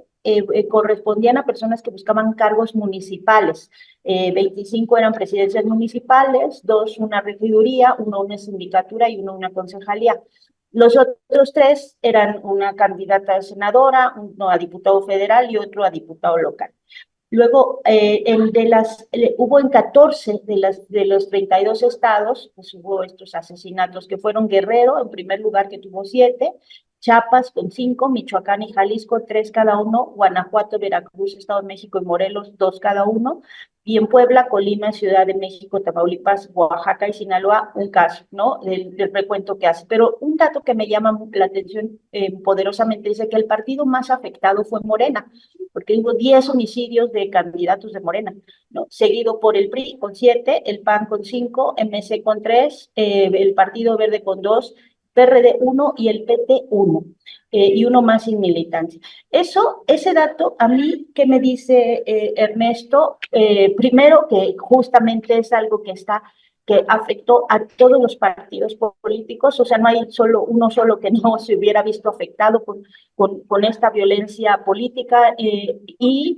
correspondían a personas que buscaban cargos municipales. 25 eran presidencias municipales, 2 una regiduría, 1 una sindicatura y 1 una concejalía. Los otros 3 eran una candidata a senadora, uno a diputado federal y otro a diputado local. Luego, hubo en 14 de los 32 estados, pues hubo estos asesinatos que fueron Guerrero, en primer lugar, que tuvo 7, Chiapas con 5, Michoacán y Jalisco 3 cada uno, Guanajuato, Veracruz, Estado de México y Morelos 2 cada uno, y en Puebla, Colima, Ciudad de México, Tamaulipas, Oaxaca y Sinaloa, un caso, ¿no? Del recuento que hace. Pero un dato que me llama la atención poderosamente dice que el partido más afectado fue Morena, porque hubo 10 homicidios de candidatos de Morena, ¿no? Seguido por el PRI con 7, el PAN con 5, MC con 3, el Partido Verde con 2, PRD 1 y el PT 1, y uno más sin militancia. Ese dato, a mí, ¿qué me dice Ernesto? Primero, que justamente es algo que afectó a todos los partidos políticos, o sea, no hay uno solo que no se hubiera visto afectado con esta violencia política, y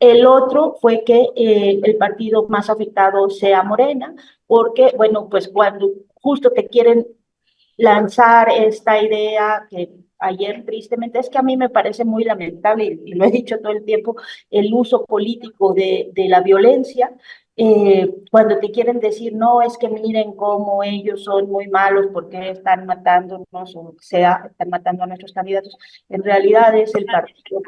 el otro fue que el partido más afectado sea Morena, porque, bueno, pues cuando justo te quieren lanzar esta idea que ayer tristemente, es que a mí me parece muy lamentable, y lo he dicho todo el tiempo, el uso político de la violencia, cuando te quieren decir, no, es que miren cómo ellos son muy malos porque están matándonos, o sea, están matando a nuestros candidatos. En realidad es el partido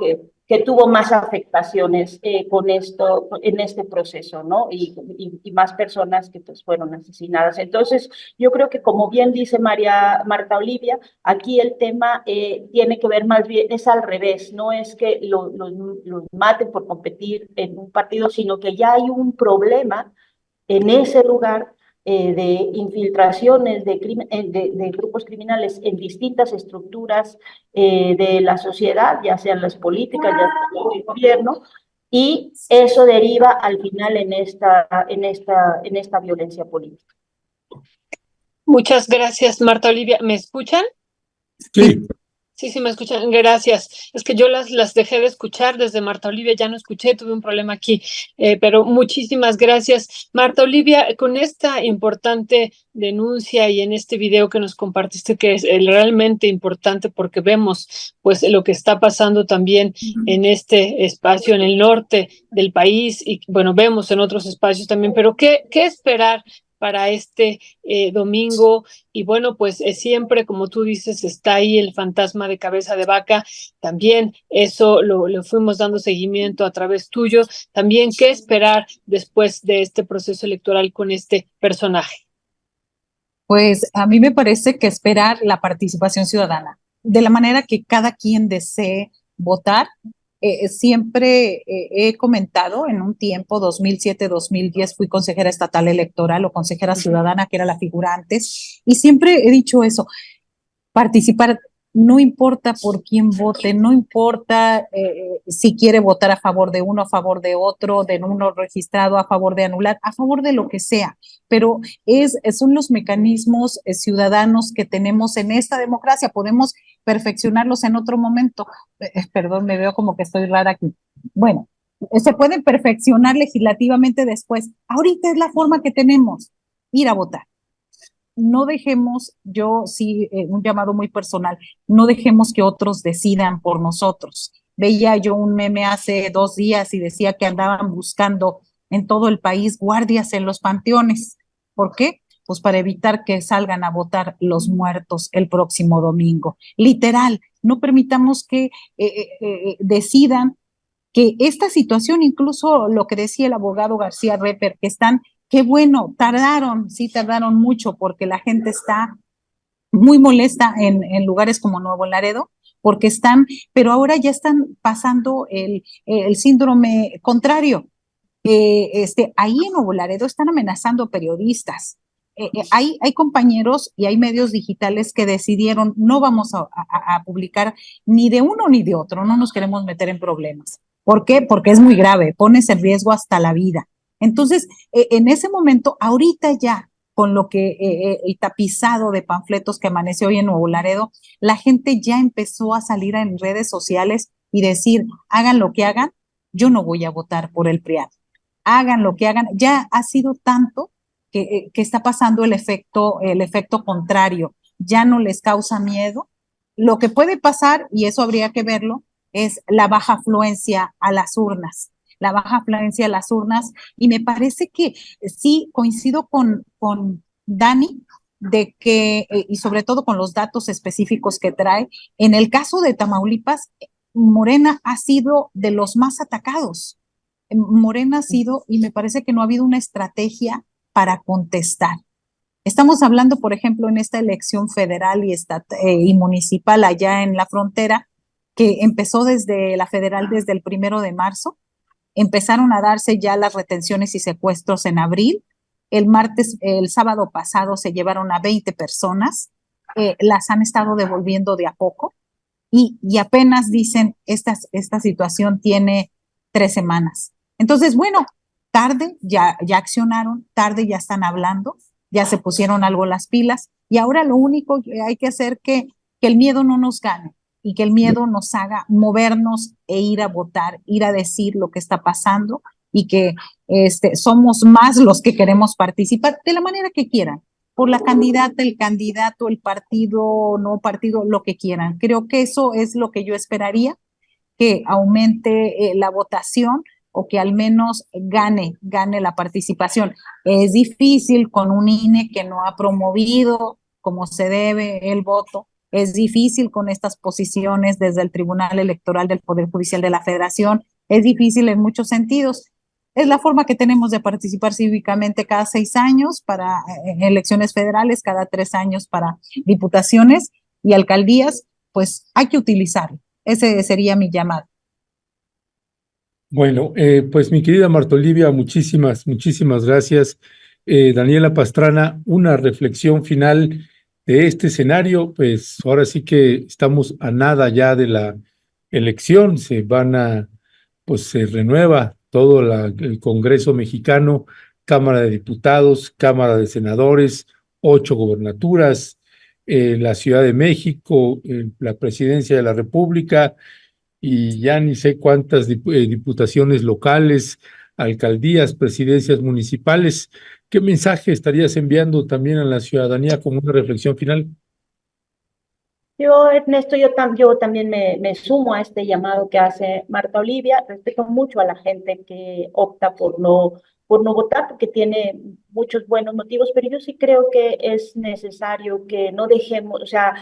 que tuvo más afectaciones con esto, en este proceso, ¿no? Y más personas que pues fueron asesinadas. Entonces, yo creo que, como bien dice Marta Olivia, aquí el tema tiene que ver más bien, es al revés, no es que los maten por competir en un partido, sino que ya hay un problema en ese lugar de infiltraciones de grupos criminales en distintas estructuras de la sociedad, ya sean las políticas, ya sea el gobierno, y eso deriva al final en esta violencia política. Muchas gracias, Marta Olivia. ¿Me escuchan? Sí. Sí, me escuchan. Gracias. Es que yo las dejé de escuchar desde Marta Olivia, ya no escuché, tuve un problema aquí, pero muchísimas gracias. Marta Olivia, con esta importante denuncia y en este video que nos compartiste, que es realmente importante porque vemos pues lo que está pasando también en este espacio, en el norte del país, y bueno, vemos en otros espacios también, pero ¿qué esperar para este domingo? Y bueno, pues siempre, como tú dices, está ahí el fantasma de cabeza de vaca. También eso lo fuimos dando seguimiento a través tuyo. También, ¿qué esperar después de este proceso electoral con este personaje? Pues a mí me parece que esperar la participación ciudadana, de la manera que cada quien desee votar. Siempre he comentado en un tiempo, 2007-2010, fui consejera estatal electoral o consejera ciudadana, que era la figura antes, y siempre he dicho eso: participar, no importa por quién vote, no importa si quiere votar a favor de uno, a favor de otro, de uno registrado, a favor de anular, a favor de lo que sea, pero son los mecanismos ciudadanos que tenemos en esta democracia. Podemos perfeccionarlos en otro momento. Perdón, me veo como que estoy rara aquí. Bueno, se pueden perfeccionar legislativamente después. Ahorita es la forma que tenemos: ir a votar. No dejemos, yo sí, un llamado muy personal, no dejemos que otros decidan por nosotros. Veía yo un meme hace 2 días y decía que andaban buscando en todo el país guardias en los panteones. ¿Por qué? Pues para evitar que salgan a votar los muertos el próximo domingo. Literal, no permitamos que decidan que esta situación, incluso lo que decía el abogado García Reper, que están, qué bueno, sí tardaron mucho, porque la gente está muy molesta en lugares como Nuevo Laredo, porque están, pero ahora ya están pasando el síndrome contrario. Ahí en Nuevo Laredo están amenazando periodistas. Hay compañeros y hay medios digitales que decidieron: no vamos a publicar ni de uno ni de otro, no nos queremos meter en problemas. ¿Por qué? Porque es muy grave, pones en riesgo hasta la vida. Entonces, en ese momento, ahorita ya, con lo que el tapizado de panfletos que amaneció hoy en Nuevo Laredo, la gente ya empezó a salir en redes sociales y decir: hagan lo que hagan, yo no voy a votar por el PRIAN. Hagan lo que hagan. Ya ha sido tanto que está pasando el efecto contrario. Ya no les causa miedo. Lo que puede pasar, y eso habría que verlo, es la baja afluencia a las urnas. La baja afluencia a las urnas. Y me parece que sí coincido con Dani, de que, y sobre todo con los datos específicos que trae, en el caso de Tamaulipas, Morena ha sido de los más atacados. Morena ha sido, y me parece que no ha habido una estrategia para contestar. Estamos hablando, por ejemplo, en esta elección federal y municipal allá en la frontera, que empezó desde la federal desde el 1 de marzo. Empezaron a darse ya las retenciones y secuestros en abril. El sábado pasado se llevaron a 20 personas. Las han estado devolviendo de a poco y apenas dicen: esta situación tiene 3 semanas. Entonces, bueno, tarde ya accionaron, tarde ya están hablando, ya se pusieron algo las pilas, y ahora lo único que hay que hacer que el miedo no nos gane y que el miedo nos haga movernos e ir a votar, ir a decir lo que está pasando, y que somos más los que queremos participar de la manera que quieran, por la candidata, el candidato, el partido, no partido, lo que quieran. Creo que eso es lo que yo esperaría, que aumente la votación, o que al menos gane la participación. Es difícil con un INE que no ha promovido como se debe el voto. Es difícil con estas posiciones desde el Tribunal Electoral del Poder Judicial de la Federación. Es difícil en muchos sentidos. Es la forma que tenemos de participar cívicamente cada 6 años para elecciones federales, cada 3 años para diputaciones y alcaldías. Pues hay que utilizarlo. Ese sería mi llamado. Bueno, pues mi querida Marta Olivia, muchísimas gracias. Daniela Pastrana, una reflexión final de este escenario. Pues ahora sí que estamos a nada ya de la elección. Pues se renueva todo el Congreso mexicano, Cámara de Diputados, Cámara de Senadores, 8 gobernaturas, la Ciudad de México, la Presidencia de la República, y ya ni sé cuántas diputaciones locales, alcaldías, presidencias municipales. ¿Qué mensaje estarías enviando también a la ciudadanía como una reflexión final? Yo, Ernesto, yo también me sumo a este llamado que hace Marta Olivia. Respeto mucho a la gente que opta por no votar, porque tiene muchos buenos motivos, pero yo sí creo que es necesario que no dejemos, o sea,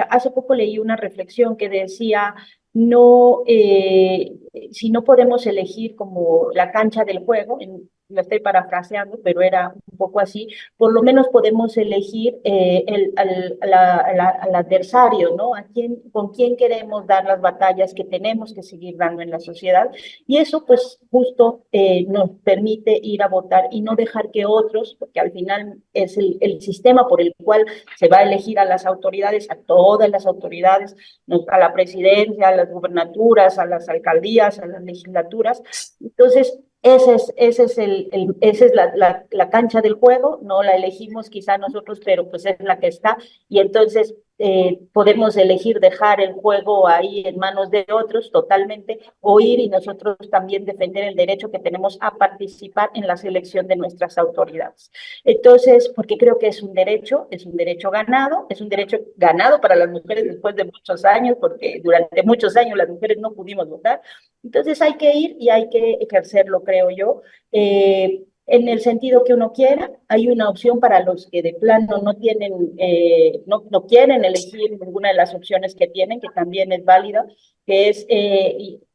hace poco leí una reflexión que decía: no, si no podemos elegir como la cancha del juego, la estoy parafraseando, pero era un poco así, por lo menos podemos elegir al adversario, ¿no? Con quién queremos dar las batallas que tenemos que seguir dando en la sociedad, y eso pues justo nos permite ir a votar y no dejar que otros, porque al final es el sistema por el cual se va a elegir a las autoridades, a todas las autoridades, a la presidencia, a las gubernaturas, a las alcaldías, a las legislaturas. Entonces, esa es la cancha del juego, no la elegimos quizá nosotros, pero pues es la que está, y entonces podemos elegir dejar el juego ahí en manos de otros totalmente, o ir y nosotros también defender el derecho que tenemos a participar en la selección de nuestras autoridades. Entonces, porque creo que es un derecho ganado, es un derecho ganado para las mujeres después de muchos años, porque durante muchos años las mujeres no pudimos votar. Entonces hay que ir y hay que ejercerlo, creo yo, en el sentido que uno quiera. Hay una opción para los que de plano no tienen, no quieren elegir ninguna de las opciones que tienen, que también es válida, que es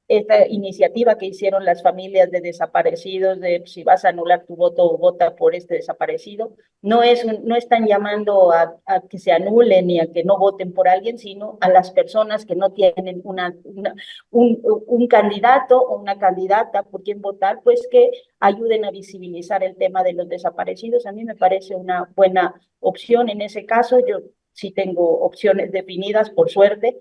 esta iniciativa que hicieron las familias de desaparecidos, de si vas a anular tu voto, vota por este desaparecido. No están llamando a que se anulen ni a que no voten por alguien, sino a las personas que no tienen un candidato o una candidata por quien votar, pues que ayuden a visibilizar el tema de los desaparecidos. A mí me parece una buena opción en ese caso. Yo sí tengo opciones definidas, por suerte,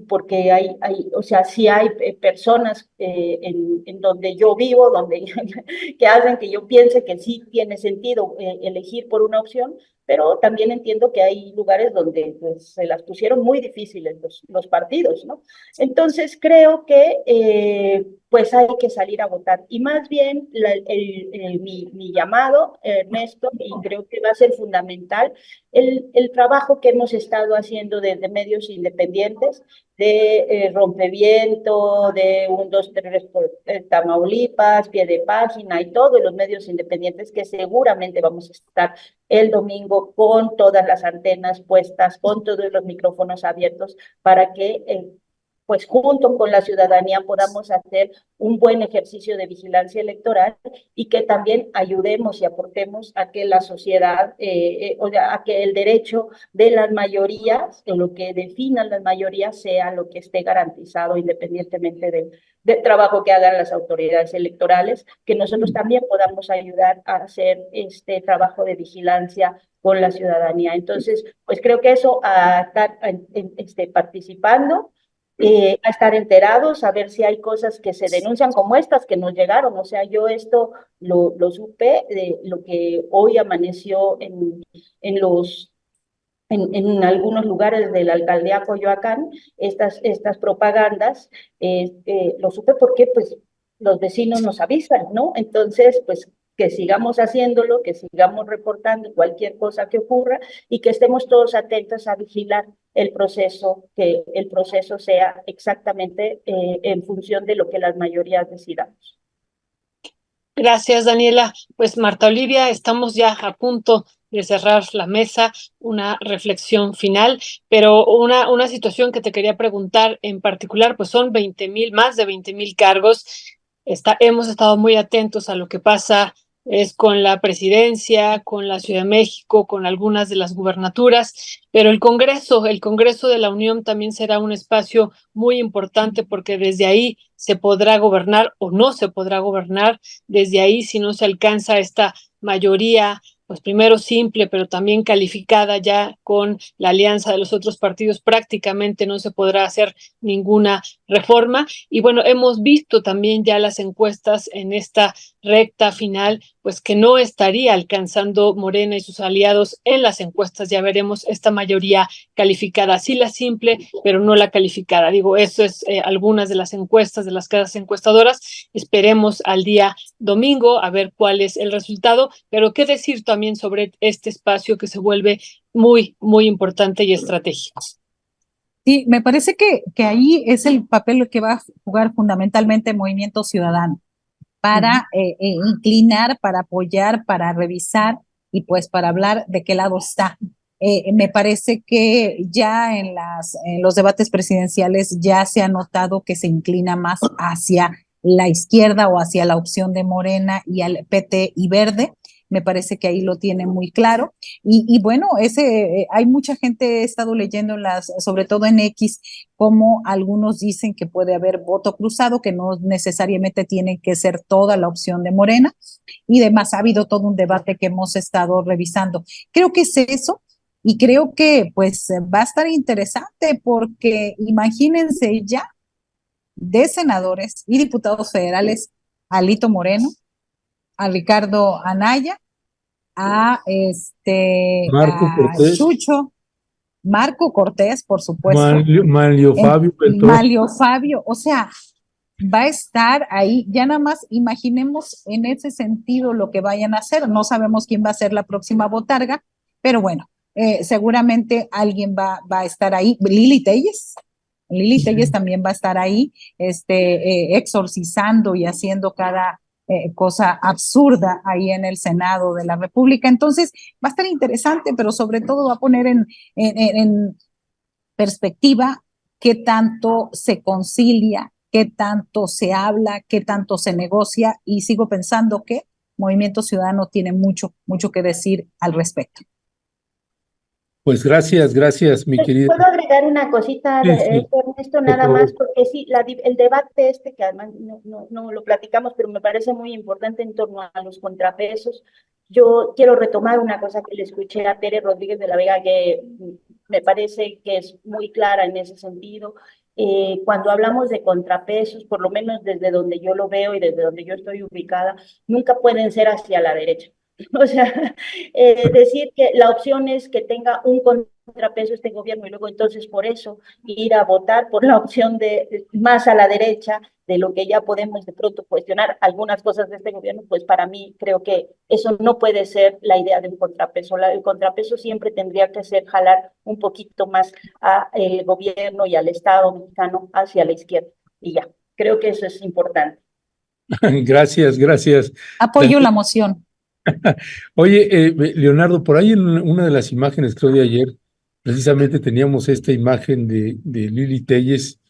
porque o sea, sí hay personas en donde yo vivo, que hacen que yo piense que sí tiene sentido elegir por una opción, pero también entiendo que hay lugares donde pues, se las pusieron muy difíciles los partidos, ¿no? Entonces creo que pues hay que salir a votar. Y más bien mi llamado, Ernesto, y creo que va a ser fundamental, el trabajo que hemos estado haciendo desde medios independientes, de Rompeviento, de 1, 2, 3 por Tamaulipas, Pie de Página y todos los medios independientes, que seguramente vamos a estar el domingo con todas las antenas puestas, con todos los micrófonos abiertos, para que pues junto con la ciudadanía podamos hacer un buen ejercicio de vigilancia electoral, y que también ayudemos y aportemos a que la sociedad, o sea, a que el derecho de las mayorías, en lo que definan las mayorías, sea lo que esté garantizado independientemente del trabajo que hagan las autoridades electorales, que nosotros también podamos ayudar a hacer este trabajo de vigilancia con la ciudadanía. Entonces, pues creo que eso, a estar participando, a estar enterados, a ver si hay cosas que se denuncian como estas que nos llegaron. O sea, yo esto lo supe de lo que hoy amaneció en algunos lugares de la alcaldía Coyoacán, estas propagandas, lo supe porque pues los vecinos nos avisan, ¿no? Entonces, pues que sigamos haciéndolo, que sigamos reportando cualquier cosa que ocurra, y que estemos todos atentos a vigilar el proceso, que el proceso sea exactamente en función de lo que las mayorías decidamos. Gracias, Daniela. Pues Marta Olivia, estamos ya a punto de cerrar la mesa, una reflexión final, pero una situación que te quería preguntar en particular, pues son 20,000, más de 20,000 cargos. Hemos estado muy atentos a lo que pasa es con la presidencia, con la Ciudad de México, con algunas de las gubernaturas, pero el Congreso de la Unión también será un espacio muy importante, porque desde ahí se podrá gobernar o no se podrá gobernar. Desde ahí, si no se alcanza esta mayoría, pues primero simple, pero también calificada ya con la alianza de los otros partidos, prácticamente no se podrá hacer ninguna reforma. Y bueno, hemos visto también ya las encuestas en esta recta final, pues que no estaría alcanzando Morena y sus aliados en las encuestas. Ya veremos esta mayoría calificada, sí la simple, pero no la calificada. Digo, eso es algunas de las encuestas de las casas encuestadoras. Esperemos al día domingo a ver cuál es el resultado, pero qué decir también sobre este espacio que se vuelve muy, muy importante y estratégico. Sí, me parece que ahí es el papel que va a jugar fundamentalmente Movimiento Ciudadano, para inclinar, para apoyar, para revisar y pues para hablar de qué lado está. Me parece que ya en los debates presidenciales ya se ha notado que se inclina más hacia la izquierda o hacia la opción de Morena y al PT y Verde. Me parece que ahí lo tiene muy claro. Y bueno, hay mucha gente, he estado leyendo sobre todo en X, como algunos dicen que puede haber voto cruzado, que no necesariamente tiene que ser toda la opción de Morena, y demás. Ha habido todo un debate que hemos estado revisando. Creo que es eso, y creo que pues va a estar interesante, porque imagínense ya de senadores y diputados federales a Alito Moreno, a Ricardo Anaya, a Marco Cortés, Chucho, Marco Cortés, por supuesto, Manlio Fabio Beltrón. Malio Fabio, o sea, va a estar ahí. Ya nada más imaginemos en ese sentido lo que vayan a hacer. No sabemos quién va a ser la próxima botarga, pero bueno, seguramente alguien va a estar ahí. Lili Telles también va a estar ahí, exorcizando y haciendo cada cosa absurda ahí en el Senado de la República. Entonces, va a estar interesante, pero sobre todo va a poner en perspectiva qué tanto se concilia, qué tanto se habla, qué tanto se negocia, y sigo pensando que Movimiento Ciudadano tiene mucho que decir al respecto. Pues gracias, mi querida. ¿Puedo agregar una cosita, Sí, Ernesto, nada más? Porque sí, el debate que además no lo platicamos, pero me parece muy importante en torno a los contrapesos. Yo quiero retomar una cosa que le escuché a Tere Rodríguez de la Vega, que me parece que es muy clara en ese sentido. Cuando hablamos de contrapesos, por lo menos desde donde yo lo veo y desde donde yo estoy ubicada, nunca pueden ser hacia la derecha. O sea, decir que la opción es que tenga un contrapeso este gobierno y luego entonces por eso ir a votar por la opción de más a la derecha de lo que ya podemos de pronto cuestionar algunas cosas de este gobierno, pues para mí creo que eso no puede ser la idea de un contrapeso. El contrapeso siempre tendría que ser jalar un poquito más al gobierno y al Estado mexicano hacia la izquierda. Y ya, creo que eso es importante. Gracias. Apoyo la moción. Oye, Leonardo, por ahí en una de las imágenes, creo de ayer, precisamente teníamos esta imagen de Lili Telles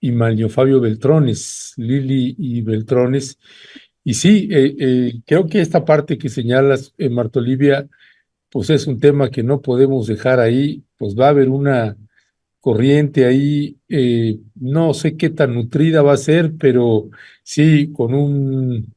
y Manlio Fabio Beltrones, Lili y Beltrones. Y sí, creo que esta parte que señalas, Marta Olivia, pues es un tema que no podemos dejar ahí, pues va a haber una corriente ahí, no sé qué tan nutrida va a ser, pero sí, con un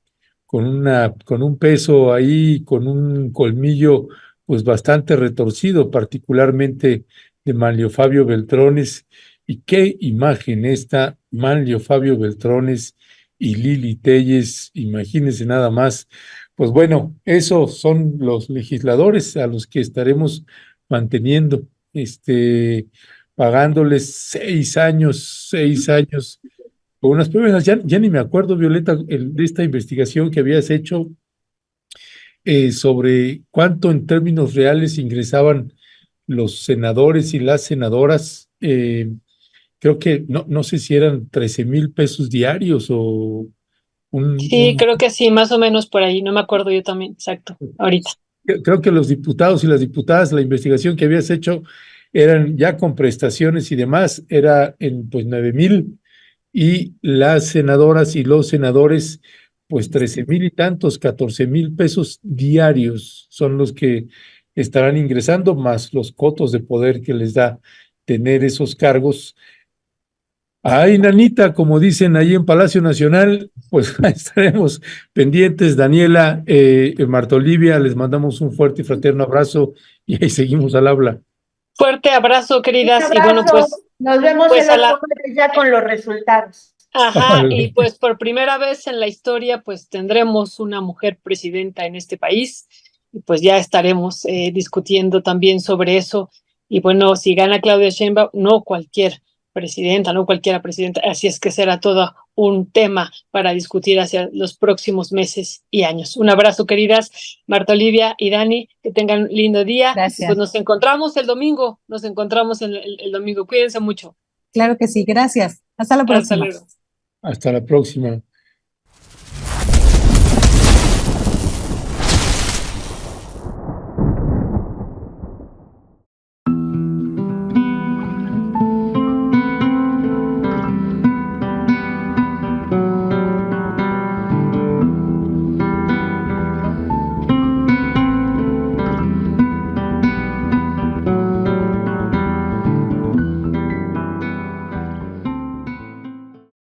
peso ahí, con un colmillo pues bastante retorcido, particularmente de Manlio Fabio Beltrones. Y qué imagen esta, Manlio Fabio Beltrones y Lili Telles, imagínense nada más. Pues bueno, esos son los legisladores a los que estaremos manteniendo, pagándoles 6 años con unas pruebas. Ya ni me acuerdo, Violeta, de esta investigación que habías hecho sobre cuánto en términos reales ingresaban los senadores y las senadoras. Creo que no sé si eran 13,000 pesos diarios o Sí, creo que sí, más o menos por ahí, no me acuerdo yo también, exacto, ahorita. Creo que los diputados y las diputadas, la investigación que habías hecho eran ya con prestaciones y demás, era en pues 9,000, y las senadoras y los senadores, pues 13,000 y tantos, 14,000 pesos diarios son los que estarán ingresando, más los cotos de poder que les da tener esos cargos. Ay, nanita, como dicen ahí en Palacio Nacional, pues estaremos pendientes. Daniela, Marta Olivia, les mandamos un fuerte y fraterno abrazo y ahí seguimos al habla. Fuerte abrazo, queridas. Un abrazo. Y bueno, pues nos vemos pues en la ya con los resultados. Ajá, y pues por primera vez en la historia, pues tendremos una mujer presidenta en este país, y pues ya estaremos discutiendo también sobre eso. Y bueno, si gana Claudia Sheinbaum, no cualquiera presidenta, así es que será todo un tema para discutir hacia los próximos meses y años. Un abrazo, queridas Marta Olivia y Dani, que tengan un lindo día. Gracias. Pues nos encontramos el domingo, el domingo. Cuídense mucho. Claro que sí, gracias. Hasta la próxima. Hasta luego. Hasta la próxima.